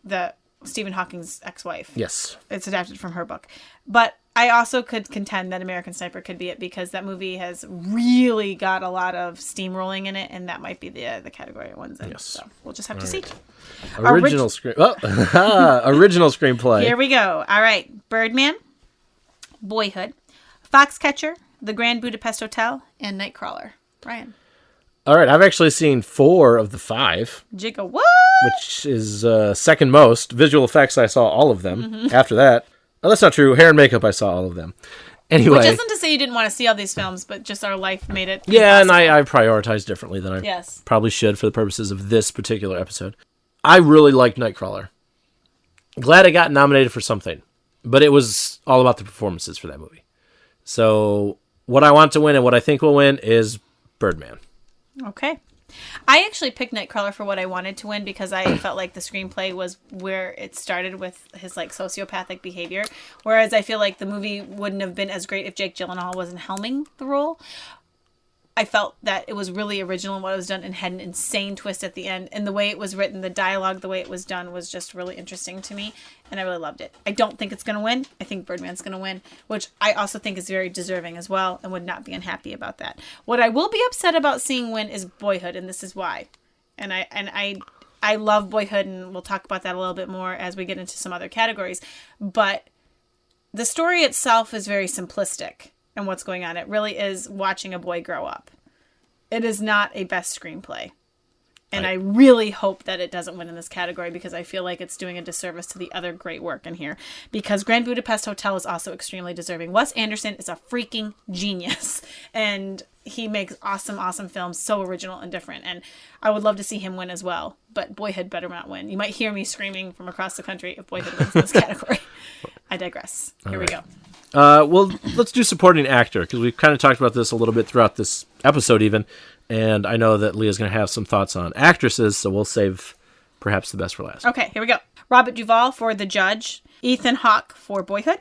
The Stephen Hawking's ex-wife. Yes. It's adapted from her book. But I also could contend that American Sniper could be it because that movie has really got a lot of steamrolling in it, and that might be the category it wins in. Yes. So we'll just have to see. Original original screenplay. Here we go. All right. Birdman, Boyhood, Foxcatcher, The Grand Budapest Hotel, and Nightcrawler. Ryan. All right, I've actually seen 4 of the 5, Jigga what? which is second most. Visual effects, I saw all of them. Mm-hmm. After that, oh, that's not true. Hair and makeup, I saw all of them. Anyway. Which isn't to say you didn't want to see all these films, but just our life made it. Yeah, and impossible. I prioritize differently than I Yes. probably should for the purposes of this particular episode. I really liked Nightcrawler. Glad I got nominated for something, but it was all about the performances for that movie. So what I want to win and what I think will win is Birdman. Okay. I actually picked Nightcrawler for what I wanted to win because I felt like the screenplay was where it started with his like sociopathic behavior. Whereas I feel like the movie wouldn't have been as great if Jake Gyllenhaal wasn't helming the role. I felt that it was really original in what it was done and had an insane twist at the end. And the way it was written, the dialogue, the way it was done was just really interesting to me. And I really loved it. I don't think it's going to win. I think Birdman's going to win, which I also think is very deserving as well and would not be unhappy about that. What I will be upset about seeing win is Boyhood, and this is why. And I love Boyhood, and we'll talk about that a little bit more as we get into some other categories. But the story itself is very simplistic. And what's going on. It really is watching a boy grow up. It is not a best screenplay. And I really hope that it doesn't win in this category because I feel like it's doing a disservice to the other great work in here. Because Grand Budapest Hotel is also extremely deserving. Wes Anderson is a freaking genius. And he makes awesome, awesome films, so original and different. And I would love to see him win as well. But Boyhood better not win. You might hear me screaming from across the country if Boyhood wins in this category. I digress. Here we go. Well, let's do supporting actor, because we've kind of talked about this a little bit throughout this episode even, and I know that Leah's going to have some thoughts on actresses, so we'll save perhaps the best for last. Okay, here we go. Robert Duvall for The Judge, Ethan Hawke for Boyhood,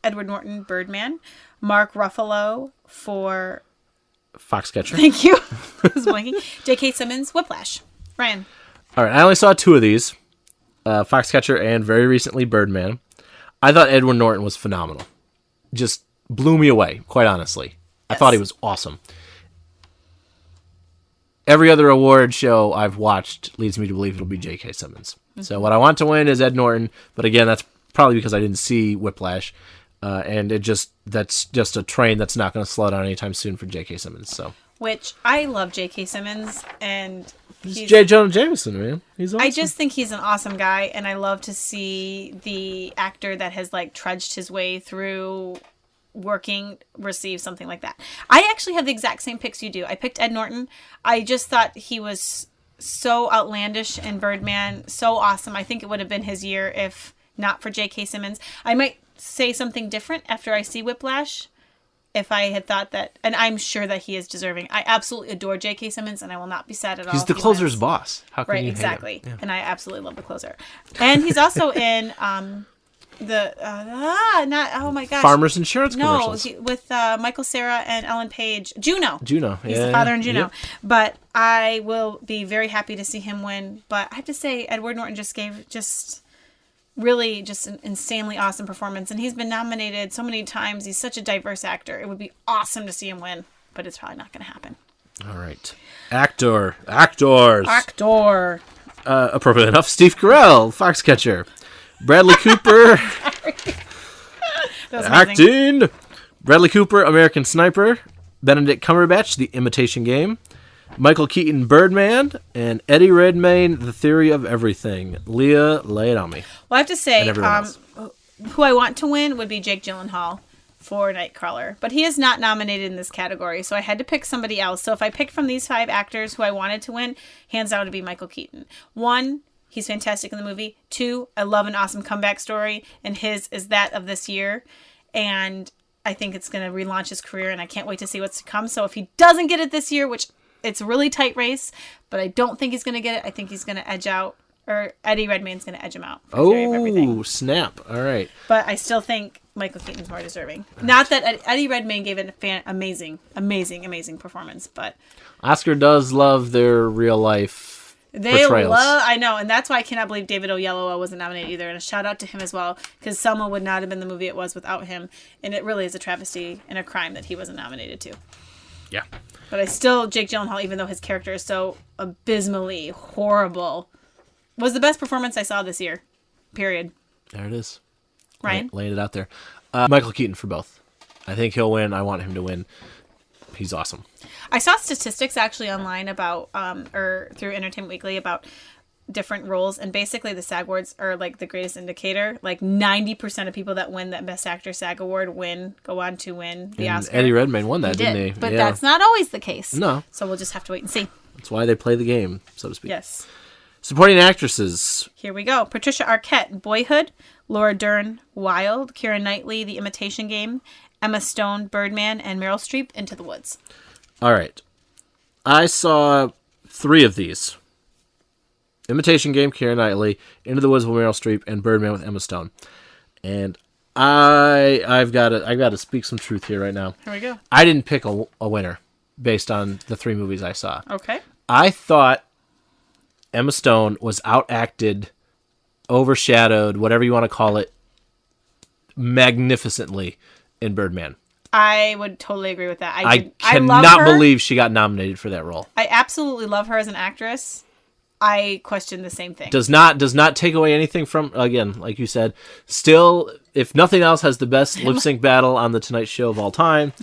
Edward Norton, Birdman, Mark Ruffalo for... Foxcatcher. Thank you. I was blanking. J.K. Simmons, Whiplash. Ryan. All right, I only saw 2 of these, Foxcatcher and very recently Birdman. I thought Edward Norton was phenomenal. Just blew me away, quite honestly. I thought he was awesome. Every other award show I've watched leads me to believe it'll be J.K. Simmons. Mm-hmm. So what I want to win is Ed Norton, but again, that's probably because I didn't see Whiplash, and that's just a train that's not going to slow down anytime soon for J.K. Simmons. So, which I love J.K. Simmons, and he's J. Jonah Jameson, man. He's awesome. I just think he's an awesome guy, and I love to see the actor that has like trudged his way through working receive something like that. I actually have the exact same picks you do. I picked Ed Norton. I just thought he was so outlandish in Birdman, so awesome. I think it would have been his year if not for J.K. Simmons. I might say something different after I see Whiplash. If I had thought that, and I'm sure that he is deserving. I absolutely adore J.K. Simmons, and I will not be sad at all. He's the closer's boss. How can right, you exactly. hate him? Yeah. And I absolutely love the closer. And he's also in oh my gosh, Farmers Insurance commercials. No, with Michael Cera and Ellen Page. Juno. He's the father in Juno. But I will be very happy to see him win. But I have to say, Edward Norton really just an insanely awesome performance, and he's been nominated so many times. He's such a diverse actor. It would be awesome to see him win, but it's probably not going to happen. All right, actors. Appropriate enough. Steve Carell, Foxcatcher. Bradley Cooper, acting. Bradley Cooper, American Sniper. Benedict Cumberbatch, The Imitation Game. Michael Keaton, Birdman, and Eddie Redmayne, The Theory of Everything. Leah, lay it on me. Well, I have to say, else. who I want to win would be Jake Gyllenhaal for Nightcrawler. But he is not nominated in this category, so I had to pick somebody else. So if I picked from these 5 actors who I wanted to win, hands down it would be Michael Keaton. 1, he's fantastic in the movie. 2, I love an awesome comeback story, and his is that of this year. And I think it's going to relaunch his career, and I can't wait to see what's to come. So if he doesn't get it this year, which it's a really tight race, but I don't think he's going to get it. I think he's going to edge out, or Eddie Redmayne's going to edge him out. For Theory of Everything. Oh, snap. All right. But I still think Michael Keaton's more deserving. Not that Eddie Redmayne gave it an amazing performance, but Oscar does love their real life portrayals. I know, and that's why I cannot believe David Oyelowo wasn't nominated either. And a shout out to him as well, because Selma would not have been the movie it was without him, and it really is a travesty and a crime that he wasn't nominated too. Yeah. But I still, Jake Gyllenhaal, even though his character is so abysmally horrible, was the best performance I saw this year. Period. There it is. Ryan? Laying it out there. Michael Keaton for both. I think he'll win. I want him to win. He's awesome. I saw statistics actually online about, or through Entertainment Weekly, about different roles, and basically the SAG Awards are like the greatest indicator. Like 90% of people that win that Best Actor SAG Award go on to win the And Oscar. Eddie Redmayne won that, He didn't he? But that's not always the case. No. So we'll just have to wait and see. That's why they play the game, so to speak. Yes. Supporting actresses. Here we go. Patricia Arquette, Boyhood. Laura Dern, Wild. Keira Knightley, The Imitation Game. Emma Stone, Birdman. And Meryl Streep, Into the Woods. All right. I saw 3 of these. Imitation Game, Keira Knightley, Into the Woods with Meryl Streep, and Birdman with Emma Stone. And I've got to speak some truth here right now. Here we go. I didn't pick a winner based on the 3 movies I saw. Okay. I thought Emma Stone was outacted, overshadowed, whatever you want to call it, magnificently in Birdman. I would totally agree with that. I love cannot her. believe she got nominated for that role. I absolutely love her as an actress. I question the same thing. Does not take away anything from, again, like you said, still, if nothing else, has the best lip sync battle on the Tonight Show of all time.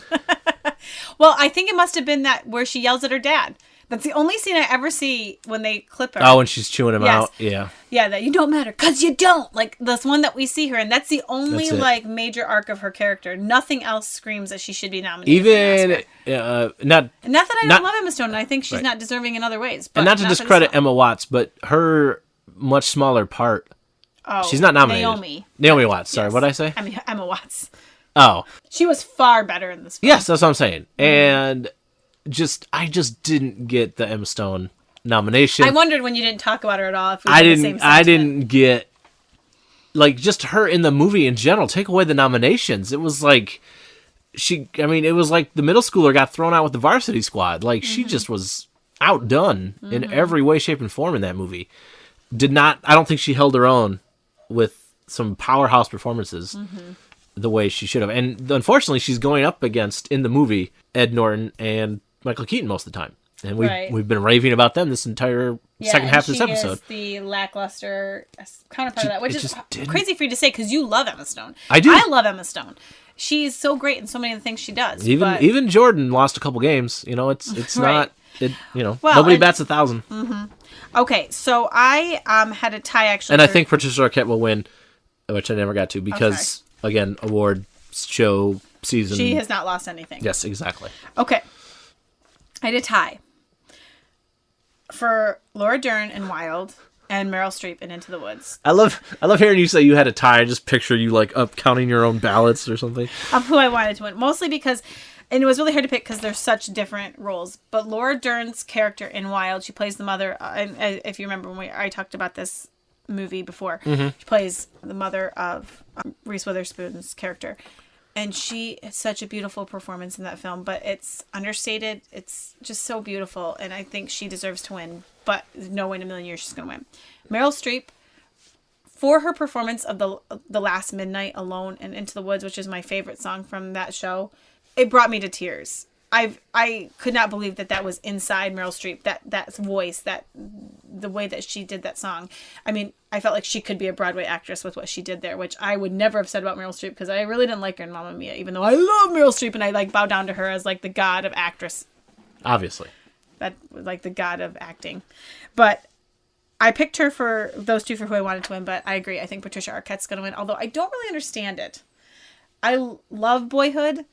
Well, I think it must have been that where she yells at her dad. That's the only scene I ever see when they clip her. Oh, when she's chewing him Yes. out. Yeah. Yeah, that you don't matter because you don't. Like this one that we see her, and that's the only That's it. like major arc of her character. Nothing else screams that she should be nominated. For an Even Oscar. not Not that I not- don't love Emma Stone, and I think she's Right. not deserving in other ways. But and not to for this discredit film. Emma Watts, but her much smaller part. Oh, She's not nominated. Naomi Watts. Sorry, Yes. what did I say? I mean Emma Watts. Oh, She was far better in this film. yes, that's what I'm saying. And I just didn't get the Emma Stone nomination. I wondered when you didn't talk about her at all. If we had the same I sentiment. didn't get, like, just her in the movie in general. Take away the nominations. It was like it was like the middle schooler got thrown out with the varsity squad. Like, she just was outdone in every way, shape, and form in that movie. I don't think she held her own with some powerhouse performances the way she should have. And unfortunately, she's going up against, in the movie, Ed Norton and Michael Keaton most of the time. And we've been raving about them this entire second half of this episode. She is the lackluster counterpart of that, which it is just didn't- crazy for you to say because you love Emma Stone. I do. I love Emma Stone. She's so great in so many of the things she does. but- Even Jordan lost a couple games. You know, it's Right. not Well, nobody and- bats 1,000. Okay, so I had a tie actually. And I for- think Patricia Arquette will win, which I never got to because again, award show season. she has not lost anything. Yes, exactly. Okay. I had a tie for Laura Dern and Wild and Meryl Streep and Into the Woods. I love hearing you say you had a tie. I just picture you like up counting your own ballots or something. Of who I wanted to win. Mostly because, and it was really hard to pick because they're such different roles. But Laura Dern's character in Wild, she plays the mother, and if you remember when I talked about this movie before, she plays the mother of Reese Witherspoon's character. And she is such a beautiful performance in that film, but it's understated. It's just so beautiful, and I think she deserves to win. But there's no way in a million years she's going to win. Meryl Streep, for her performance of the Last Midnight Alone and Into the Woods, which is my favorite song from that show, it brought me to tears. I could not believe that was inside Meryl Streep, that voice, the way that she did that song. I mean, I felt like she could be a Broadway actress with what she did there, which I would never have said about Meryl Streep because I really didn't like her in Mamma Mia, even though I love Meryl Streep and I like bow down to her as like the god of actress. Obviously. That was like the god of acting. But I picked her for those two for who I wanted to win, but I agree. I think Patricia Arquette's going to win, although I don't really understand it. I love Boyhood,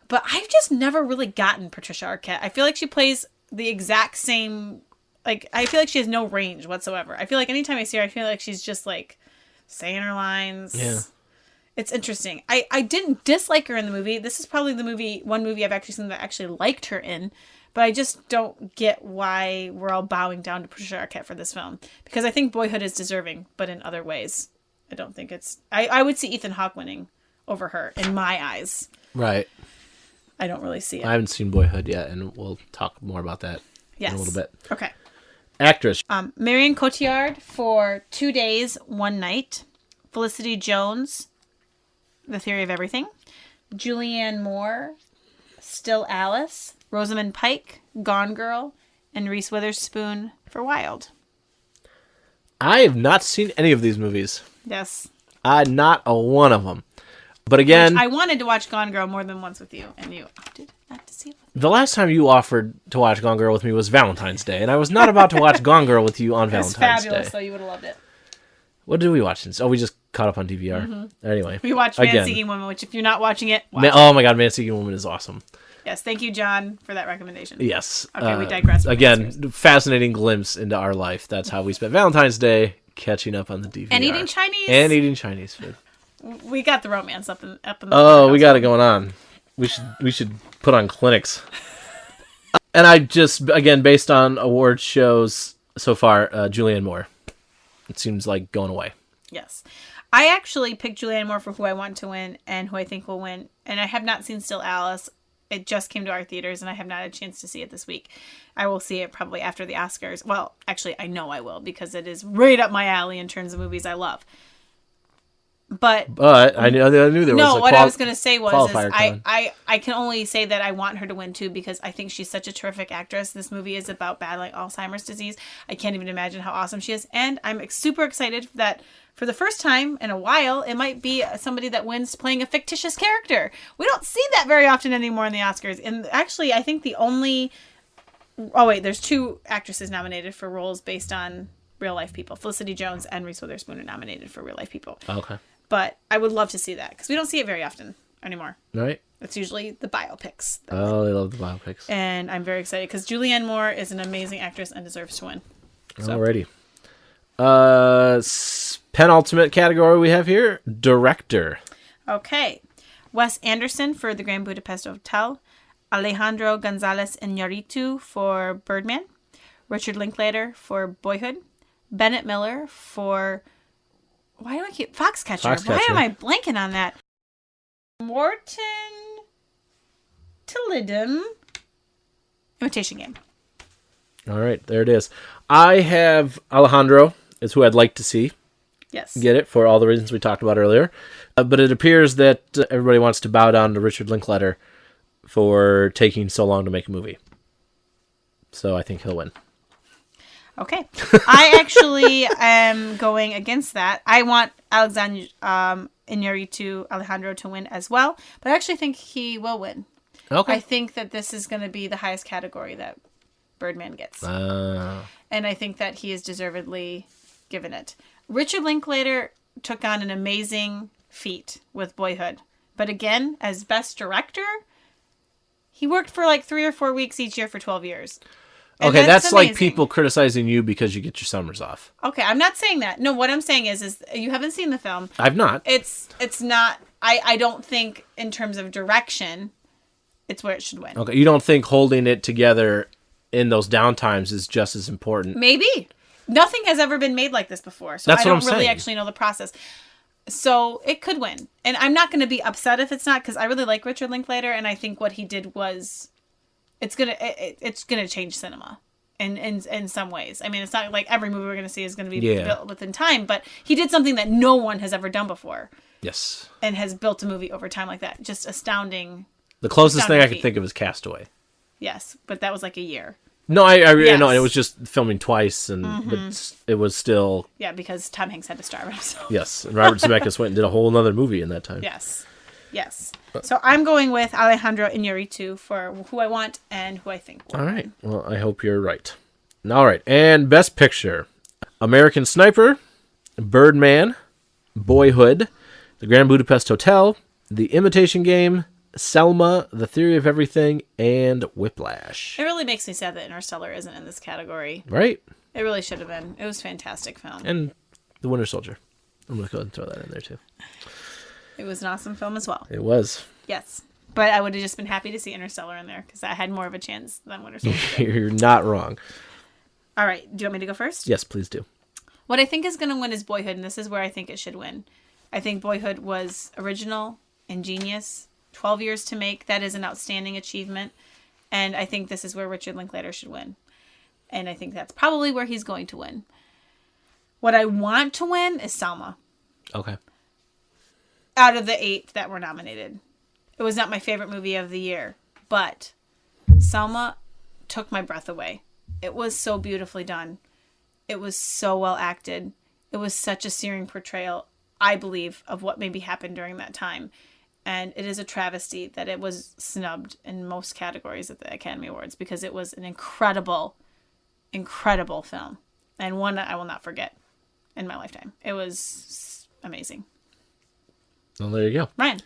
but I've just never really gotten Patricia Arquette. I feel like she plays the exact same, like, I feel like she has no range whatsoever. I feel like anytime I see her, I feel like she's just, like, saying her lines. Yeah. It's interesting. I didn't dislike her in the movie. This is probably one movie I've actually seen that I actually liked her in. But I just don't get why we're all bowing down to Patricia Arquette for this film. Because I think Boyhood is deserving, but in other ways. I don't think it's... I would see Ethan Hawke winning over her, in my eyes. Right. I don't really see it. I haven't seen Boyhood yet, and we'll talk more about that in a little bit. Okay. Actress. Marion Cotillard for 2 Days, 1 Night. Felicity Jones, The Theory of Everything. Julianne Moore, Still Alice. Rosamund Pike, Gone Girl. And Reese Witherspoon for Wild. I have not seen any of these movies. Yes. Not a one of them. But again... I wanted to watch Gone Girl more than once with you, and you opted not to see it with me. The last time you offered to watch Gone Girl with me was Valentine's Day, and I was not about to watch Gone Girl with you on Valentine's Day. It's fabulous, so you would have loved it. What did we watch since? Oh, we just caught up on DVR. Anyway. We watched Man Seeking Woman, which if you're not watching it, watch Oh my god, Man Seeking Woman is awesome. Yes, thank you, John, for that recommendation. Yes. Okay, we digress. Again, fascinating glimpse into our life. That's how we spent Valentine's Day, catching up on the DVR. And eating Chinese. And eating Chinese food. We got the romance up in the Oh, we got it going on. We should put on clinics. And I just, again, based on award shows so far, Julianne Moore. It seems like going away. Yes. I actually picked Julianne Moore for who I want to win and who I think will win. And I have not seen Still Alice. It just came to our theaters, and I have not had a chance to see it this week. I will see it probably after the Oscars. Well, actually, I know I will, because it is right up my alley in terms of movies I love. But I knew there was no, a what I was going to say was is qualifier coming. I can only say that I want her to win, too, because I think she's such a terrific actress. This movie is about battling Alzheimer's disease. I can't even imagine how awesome she is. And I'm super excited that for the first time in a while, it might be somebody that wins playing a fictitious character. We don't see that very often anymore in the Oscars. And actually, I think the only... Oh, wait, there's 2 actresses nominated for roles based on real-life people. Felicity Jones and Reese Witherspoon are nominated for real-life people. Okay. But I would love to see that, because we don't see it very often anymore. Right. It's usually the biopics. Oh, they love the biopics. And I'm very excited, because Julianne Moore is an amazing actress and deserves to win. So. Alrighty. Penultimate category we have here, director. Okay. Wes Anderson for The Grand Budapest Hotel. Alejandro González Iñárritu for Birdman. Richard Linklater for Boyhood. Bennett Miller for... Why do I keep... Foxcatcher. Why am I blanking on that? Morton Tillydum. Imitation Game. All right, there it is. I have Alejandro is who I'd like to see. Yes. Get it for all the reasons we talked about earlier. But it appears that everybody wants to bow down to Richard Linklater for taking so long to make a movie. So I think he'll win. Okay. I actually am going against that. I want Alejandro to win as well, but I actually think he will win. Okay. I think that this is going to be the highest category that Birdman gets. And I think that he is deservedly given it. Richard Linklater took on an amazing feat with Boyhood. But again, as best director, he worked for like 3 or 4 weeks each year for 12 years. And okay, that's amazing. like people criticizing you because you get your summers off. Okay, I'm not saying that. No, what I'm saying is you haven't seen the film. I've not. It's not... I don't think in terms of direction, it's where it should win. Okay, you don't think holding it together in those downtimes is just as important? Maybe. Nothing has ever been made like this before, so That's I what don't I'm really saying. actually know the process. So it could win. And I'm not going to be upset if it's not, because I really like Richard Linklater, and I think what he did was... It's gonna change cinema in some ways. I mean, it's not like every movie we're gonna see is gonna be built within time, but he did something that no one has ever done before. Yes. And has built a movie over time like that. Just astounding. The closest thing I could think of is Castaway. Yes, but that was like a year. No, I Yes. know, it was just filming twice, and but it was still... Yeah, because Tom Hanks had to starve himself. Yes, and Robert Zemeckis went and did a whole other movie in that time. Yes. Yes. So I'm going with Alejandro Iñárritu for who I want and who I think will. All right. Well, I hope you're right. All right. And Best Picture. American Sniper, Birdman, Boyhood, The Grand Budapest Hotel, The Imitation Game, Selma, The Theory of Everything, and Whiplash. It really makes me sad that Interstellar isn't in this category. Right. It really should have been. It was a fantastic film. And The Winter Soldier. I'm going to go ahead and throw that in there, too. It was an awesome film as well. It was. Yes. But I would have just been happy to see Interstellar in there because I had more of a chance than Winter Soldier. You're not wrong. All right. Do you want me to go first? Yes, please do. What I think is going to win is Boyhood, and this is where I think it should win. I think Boyhood was original, ingenious, 12 years to make. That is an outstanding achievement. And I think this is where Richard Linklater should win. And I think that's probably where he's going to win. What I want to win is Selma. Okay. Out of the 8 that were nominated. It was not my favorite movie of the year, but Selma took my breath away. It was so beautifully done. It was so well acted. It was such a searing portrayal, I believe, of what maybe happened during that time. And it is a travesty that it was snubbed in most categories at the Academy Awards because it was an incredible, incredible film. And one that I will not forget in my lifetime. It was amazing. Well, there you go. Ryan.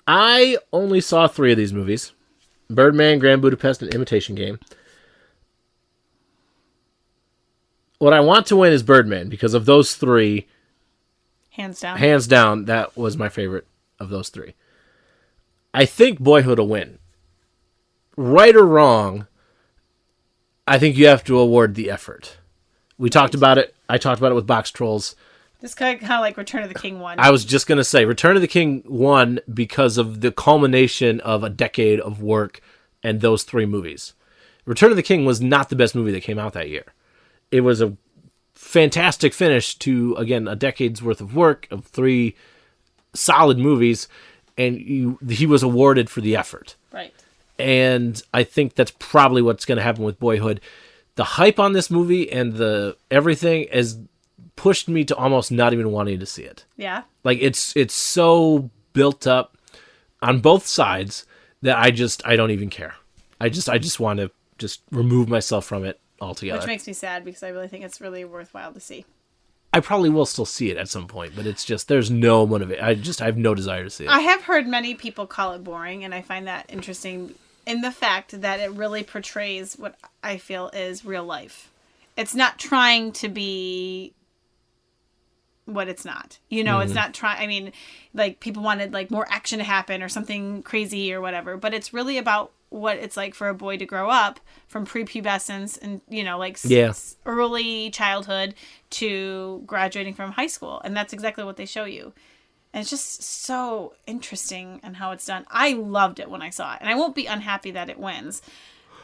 I only saw 3 of these movies. Birdman, Grand Budapest, and Imitation Game. What I want to win is Birdman because of those 3. Hands down. Hands down, that was my favorite of those 3. I think Boyhood will win. Right or wrong, I think you have to award the effort. We talked about it. I talked about it with Box Trolls. This kind of like Return of the King won. I was just going to say Return of the King won because of the culmination of a decade of work and those 3 movies. Return of the King was not the best movie that came out that year. It was a fantastic finish to, again, a decade's worth of work of 3 solid movies, and he was awarded for the effort. Right. And I think that's probably what's going to happen with Boyhood. The hype on this movie and the everything has pushed me to almost not even wanting to see it. Yeah. Like it's so built up on both sides that I don't even care. I just want to just remove myself from it altogether. Which makes me sad because I really think it's really worthwhile to see. I probably will still see it at some point, but it's just there's no motivation. I have no desire to see it. I have heard many people call it boring, and I find that interesting in the fact that it really portrays what I feel is real life. It's not trying to be what it's not. You know, it's not trying. I mean, like people wanted like more action to happen or something crazy or whatever, but it's really about what it's like for a boy to grow up from prepubescence and, you know, like early childhood to graduating from high school. And that's exactly what they show you. And it's just so interesting in how it's done. I loved it when I saw it. And I won't be unhappy that it wins.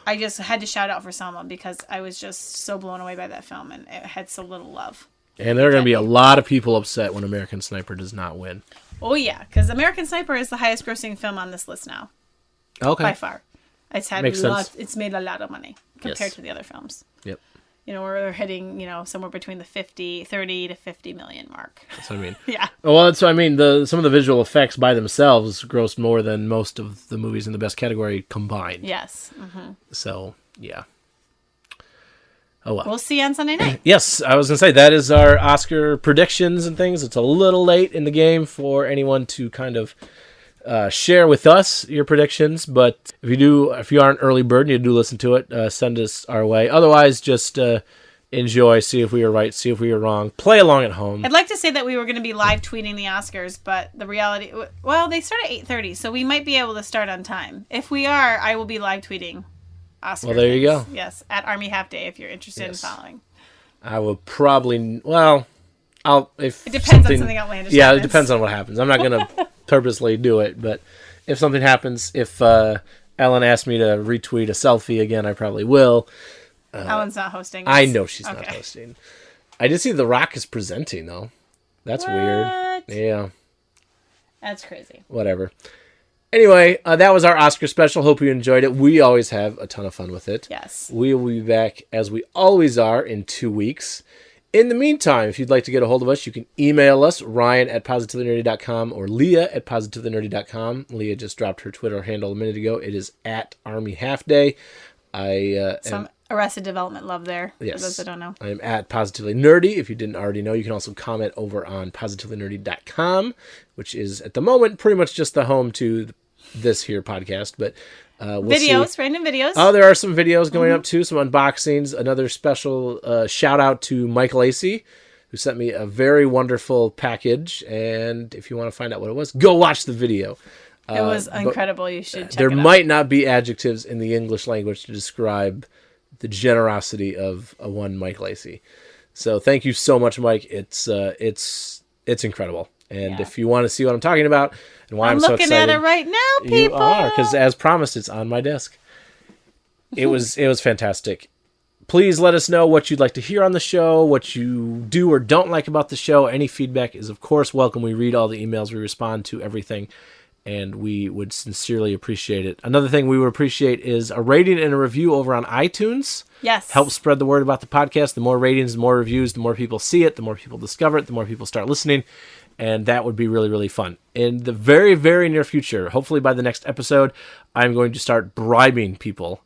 I just had to shout out for Selma because I was just so blown away by that film and it had so little love. And there are going to be a lot of people upset when American Sniper does not win. Oh, yeah. Because American Sniper is the highest grossing film on this list now. Okay. By far. It's had Makes sense. It's made a lot of money compared to the other films. Yep. You know, we're hitting, you know, somewhere between the 30 to 50 million mark. That's what I mean. Yeah. Well, that's what I mean. Some of the visual effects by themselves grossed more than most of the movies in the best category combined. Yes. Mm-hmm. So, yeah. Oh, well. We'll see you on Sunday night. Yes, I was going to say, that is our Oscar predictions and things. It's a little late in the game for anyone to kind of share with us your predictions, but if you are an early bird and you do listen to it, send us our way. Otherwise, just enjoy, see if we were right, see if we were wrong. Play along at home. I'd like to say that we were going to be live tweeting the Oscars, but the reality, well, they start at 8:30, so we might be able to start on time. If we are, I will be live tweeting Oscar. Well, there you go. Yes, at Army Half Day if you're interested in following. I will probably, well, if it depends on something outlandish. Yeah, happens. it depends on what happens. I'm not going to purposely do it, but if something happens, if Ellen asked me to retweet a selfie again, I probably will. Ellen's not hosting. I know she's not hosting. I did see The Rock is presenting, though. That's weird. Yeah. That's crazy. Whatever. Anyway, that was our Oscar special. Hope you enjoyed it. We always have a ton of fun with it. Yes. We will be back, as we always are, in 2 weeks. In the meantime, if you'd like to get a hold of us, you can email us, Ryan@PositivelyNerdy.com or Leah@PositivelyNerdy.com. Leah just dropped her Twitter handle a minute ago. It is @ArmyHalfDay. Some Arrested Development love there, yes, for those that don't know. I am @PositivelyNerdy. If you didn't already know, you can also comment over on PositivelyNerdy.com, which is, at the moment, pretty much just the home to this here podcast, but we'll videos, see. random videos. Oh, there are some videos going up too, some unboxings. Another special shout out to Mike Lacey, who sent me a very wonderful package. And if you want to find out what it was, go watch the video. It was incredible. You should check There it out. might not be adjectives in the English language to describe the generosity of one Mike Lacey. So thank you so much, Mike. It's incredible. And Yeah. if you want to see what I'm talking about and why I'm so looking excited, at it right now, people. you are, because as promised, it's on my desk. It was fantastic. Please let us know what you'd like to hear on the show, what you do or don't like about the show. Any feedback is, of course, welcome. We read all the emails. We respond to everything, and we would sincerely appreciate it. Another thing we would appreciate is a rating and a review over on iTunes. Yes. Help spread the word about the podcast. The more ratings, the more reviews, the more people see it, the more people discover it, the more people start listening, and that would be really, really fun. In the very, very near future, hopefully by the next episode, I'm going to start bribing people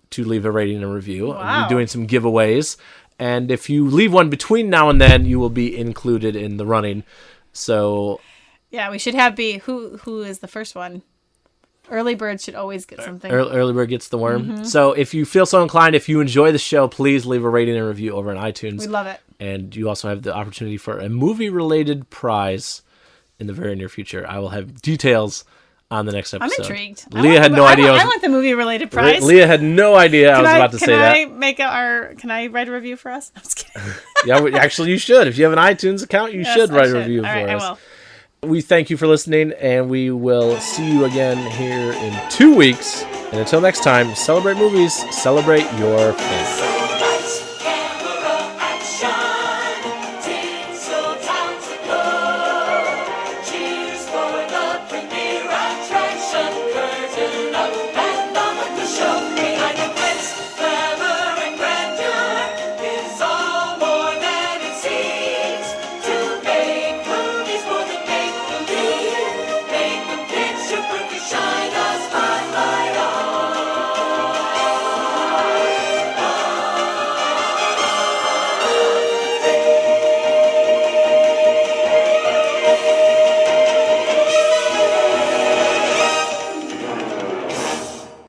to leave a rating and review. Wow. I'll be doing some giveaways, and if you leave one between now and then, you will be included in the running. So Yeah, we should have who is the first one? Early bird should always get something. early bird gets the worm. So if you feel so inclined, if you enjoy the show, please leave a rating and review over on iTunes. We love it. And you also have the opportunity for a movie-related prize in the very near future. I will have details on the next I'm episode. intrigued. Leah had no idea. I want the movie related prize. Leah had no idea I was about to say that. Can I write a review for us? I'm just kidding. Yeah, actually, you should. If you have an iTunes account, you Yes, should I write a review All for right, us. I will. We thank you for listening, and we will see you again here in 2 weeks. And until next time, celebrate movies, celebrate your fans.